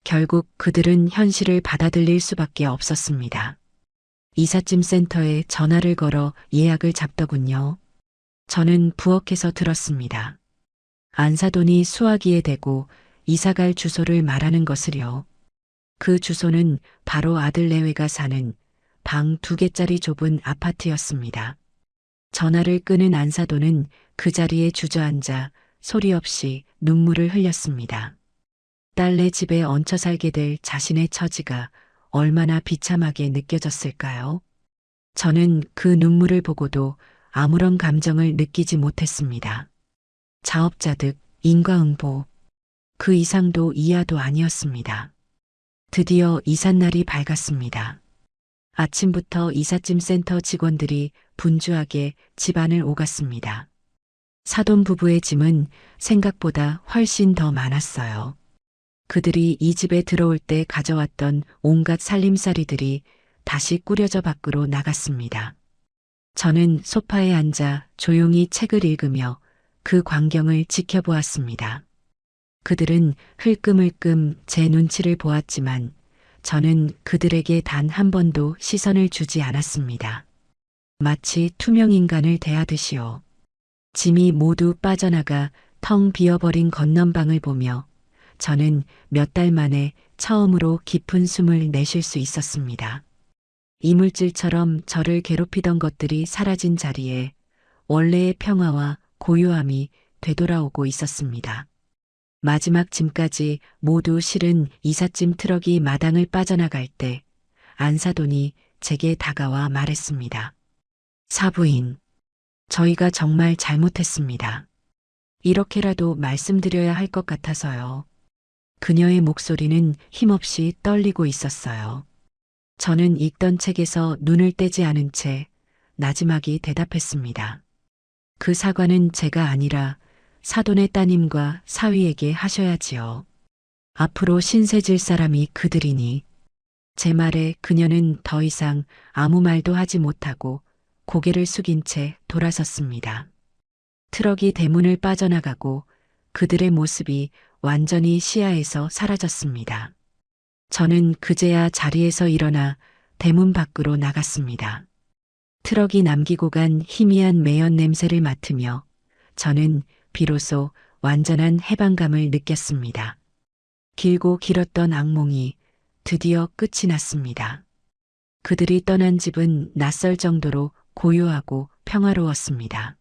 결국 그들은 현실을 받아들일 수밖에 없었습니다. 이삿짐 센터에 전화를 걸어 예약을 잡더군요. 저는 부엌에서 들었습니다. 안사돈이 수화기에 대고 이사갈 주소를 말하는 것을요. 그 주소는 바로 아들 내외가 사는 방 2개짜리 좁은 아파트였습니다. 전화를 끊은 안사돈은 그 자리에 주저앉아 소리 없이 눈물을 흘렸습니다. 딸네 집에 얹혀 살게 될 자신의 처지가 얼마나 비참하게 느껴졌을까요? 저는 그 눈물을 보고도 아무런 감정을 느끼지 못했습니다. 자업자득, 인과응보. 그 이상도 이하도 아니었습니다. 드디어 이삿날이 밝았습니다. 아침부터 이삿짐 센터 직원들이 분주하게 집안을 오갔습니다. 사돈 부부의 짐은 생각보다 훨씬 더 많았어요. 그들이 이 집에 들어올 때 가져왔던 온갖 살림살이들이 다시 꾸려져 밖으로 나갔습니다. 저는 소파에 앉아 조용히 책을 읽으며 그 광경을 지켜보았습니다. 그들은 흘끔흘끔 제 눈치를 보았지만 저는 그들에게 단 한 번도 시선을 주지 않았습니다. 마치 투명인간을 대하듯이요. 짐이 모두 빠져나가 텅 비어버린 건넌방을 보며 저는 몇 달 만에 처음으로 깊은 숨을 내쉴 수 있었습니다. 이물질처럼 저를 괴롭히던 것들이 사라진 자리에 원래의 평화와 고요함이 되돌아오고 있었습니다. 마지막 짐까지 모두 실은 이삿짐 트럭이 마당을 빠져나갈 때 안사돈이 제게 다가와 말했습니다. 사부인, 저희가 정말 잘못했습니다. 이렇게라도 말씀드려야 할 것 같아서요. 그녀의 목소리는 힘없이 떨리고 있었어요. 저는 읽던 책에서 눈을 떼지 않은 채 나지막이 대답했습니다. 그 사과는 제가 아니라 사돈의 따님과 사위에게 하셔야지요. 앞으로 신세 질 사람이 그들이니. 제 말에 그녀는 더 이상 아무 말도 하지 못하고 고개를 숙인 채 돌아섰습니다. 트럭이 대문을 빠져나가고 그들의 모습이 완전히 시야에서 사라졌습니다. 저는 그제야 자리에서 일어나 대문 밖으로 나갔습니다. 트럭이 남기고 간 희미한 매연 냄새를 맡으며 저는 비로소 완전한 해방감을 느꼈습니다. 길고 길었던 악몽이 드디어 끝이 났습니다. 그들이 떠난 집은 낯설 정도로 고요하고 평화로웠습니다.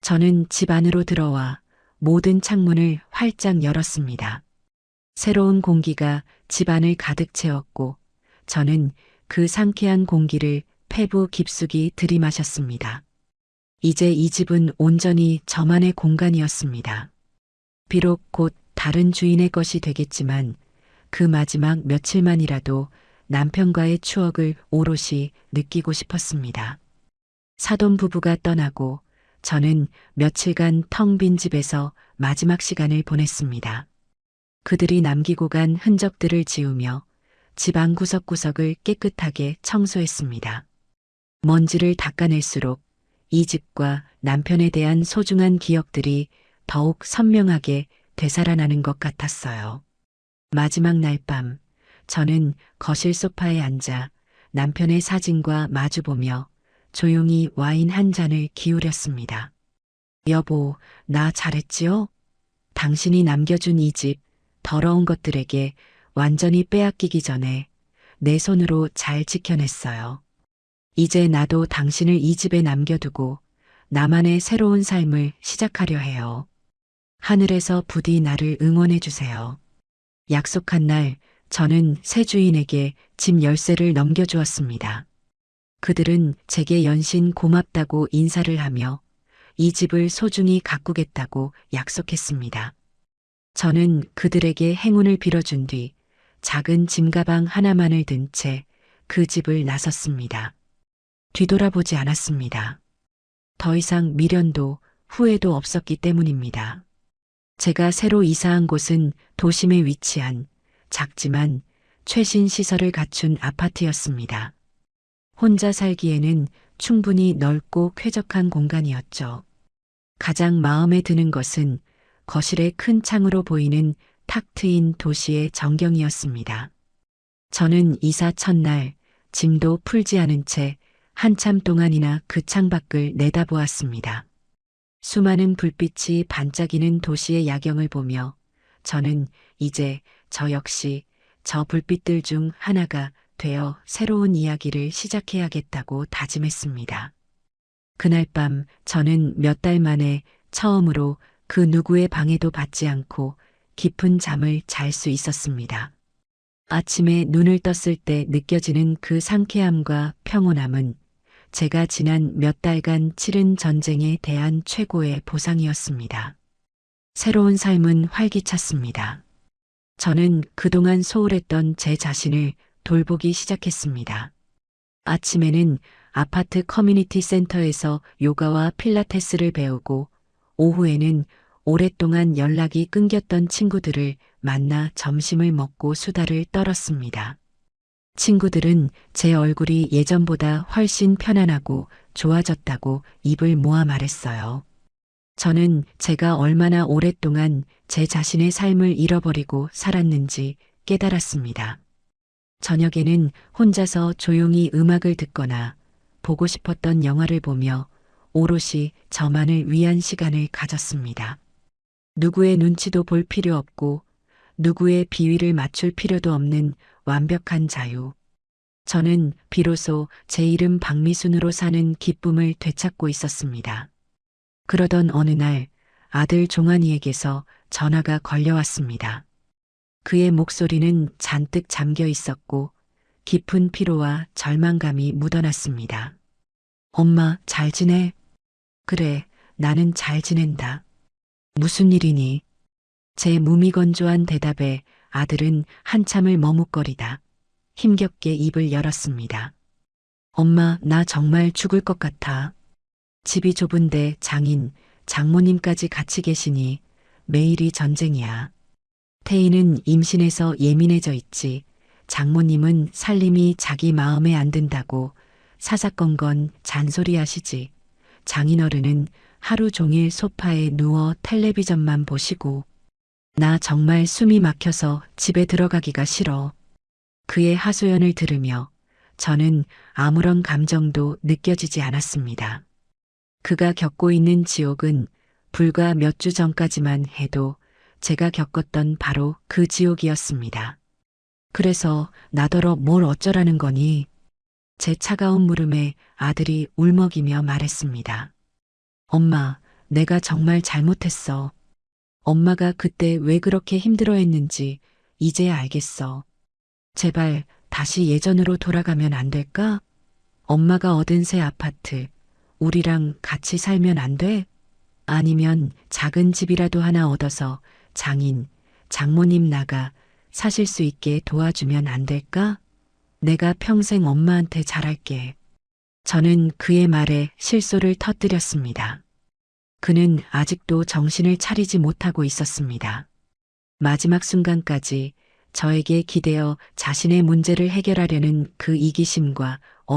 저는 집 안으로 들어와 모든 창문을 활짝 열었습니다. 새로운 공기가 집안을 가득 채웠고 저는 그 상쾌한 공기를 폐부 깊숙이 들이마셨습니다. 이제 이 집은 온전히 저만의 공간이었습니다. 비록 곧 다른 주인의 것이 되겠지만 그 마지막 며칠만이라도 남편과의 추억을 오롯이 느끼고 싶었습니다. 사돈 부부가 떠나고 저는 며칠간 텅 빈 집에서 마지막 시간을 보냈습니다. 그들이 남기고 간 흔적들을 지우며 집안 구석구석을 깨끗하게 청소했습니다. 먼지를 닦아낼수록 이 집과 남편에 대한 소중한 기억들이 더욱 선명하게 되살아나는 것 같았어요. 마지막 날 밤, 저는 거실 소파에 앉아 남편의 사진과 마주보며 조용히 와인 한 잔을 기울였습니다. 여보, 나 잘했지요? 당신이 남겨준 이 집, 더러운 것들에게 완전히 빼앗기기 전에 내 손으로 잘 지켜냈어요. 이제 나도 당신을 이 집에 남겨두고 나만의 새로운 삶을 시작하려 해요. 하늘에서 부디 나를 응원해 주세요. 약속한 날 저는 새 주인에게 집 열쇠를 넘겨주었습니다. 그들은 제게 연신 고맙다고 인사를 하며 이 집을 소중히 가꾸겠다고 약속했습니다. 저는 그들에게 행운을 빌어준 뒤 작은 짐가방 하나만을 든 채 그 집을 나섰습니다. 뒤돌아보지 않았습니다. 더 이상 미련도 후회도 없었기 때문입니다. 제가 새로 이사한 곳은 도심에 위치한 작지만 최신 시설을 갖춘 아파트였습니다. 혼자 살기에는 충분히 넓고 쾌적한 공간이었죠. 가장 마음에 드는 것은 거실의 큰 창으로 보이는 탁 트인 도시의 전경이었습니다. 저는 이사 첫날 짐도 풀지 않은 채 한참 동안이나 그 창밖을 내다보았습니다. 수많은 불빛이 반짝이는 도시의 야경을 보며 저는 이제 저 역시 저 불빛들 중 하나가 되어 새로운 이야기를 시작해야겠다고 다짐했습니다. 그날 밤 저는 몇 달 만에 처음으로 그 누구의 방해도 받지 않고 깊은 잠을 잘 수 있었습니다. 아침에 눈을 떴을 때 느껴지는 그 상쾌함과 평온함은 제가 지난 몇 달간 치른 전쟁에 대한 최고의 보상이었습니다. 새로운 삶은 활기찼습니다. 저는 그동안 소홀했던 제 자신을 돌보기 시작했습니다. 아침에는 아파트 커뮤니티 센터에서 요가와 필라테스를 배우고 오후에는 오랫동안 연락이 끊겼던 친구들을 만나 점심을 먹고 수다를 떨었습니다. 친구들은 제 얼굴이 예전보다 훨씬 편안하고 좋아졌다고 입을 모아 말했어요. 저는 제가 얼마나 오랫동안 제 자신의 삶을 잃어버리고 살았는지 깨달았습니다. 저녁에는 혼자서 조용히 음악을 듣거나 보고 싶었던 영화를 보며 오롯이 저만을 위한 시간을 가졌습니다. 누구의 눈치도 볼 필요 없고 누구의 비위를 맞출 필요도 없는 완벽한 자유. 저는 비로소 제 이름 박미순으로 사는 기쁨을 되찾고 있었습니다. 그러던 어느 날 아들 종환이에게서 전화가 걸려왔습니다. 그의 목소리는 잔뜩 잠겨 있었고 깊은 피로와 절망감이 묻어났습니다. 엄마, 잘 지내? 그래, 나는 잘 지낸다. 무슨 일이니? 제 무미건조한 대답에 아들은 한참을 머뭇거리다 힘겹게 입을 열었습니다. 엄마, 나 정말 죽을 것 같아. 집이 좁은데 장모님까지 같이 계시니 매일이 전쟁이야. 태희는 임신해서 예민해져 있지. 장모님은 살림이 자기 마음에 안 든다고 사사건건 잔소리하시지. 장인어른은 하루 종일 소파에 누워 텔레비전만 보시고. 나 정말 숨이 막혀서 집에 들어가기가 싫어. 그의 하소연을 들으며 저는 아무런 감정도 느껴지지 않았습니다. 그가 겪고 있는 지옥은 불과 몇 주 전까지만 해도 제가 겪었던 바로 그 지옥이었습니다. 그래서 나더러 뭘 어쩌라는 거니? 제 차가운 물음에 아들이 울먹이며 말했습니다. 엄마, 내가 정말 잘못했어. 엄마가 그때 왜 그렇게 힘들어했는지 이제야 알겠어. 제발 다시 예전으로 돌아가면 안 될까? 엄마가 얻은 새 아파트, 우리랑 같이 살면 안 돼? 아니면 작은 집이라도 하나 얻어서 장모님 나가 사실 수 있게 도와주면 안 될까? 내가 평생 엄마한테 잘할게. 저는 그의 말에 실소를 터뜨렸습니다. 그는 아직도 정신을 차리지 못하고 있었습니다. 마지막 순간까지 저에게 기대어 자신의 문제를 해결하려는 그 이기심과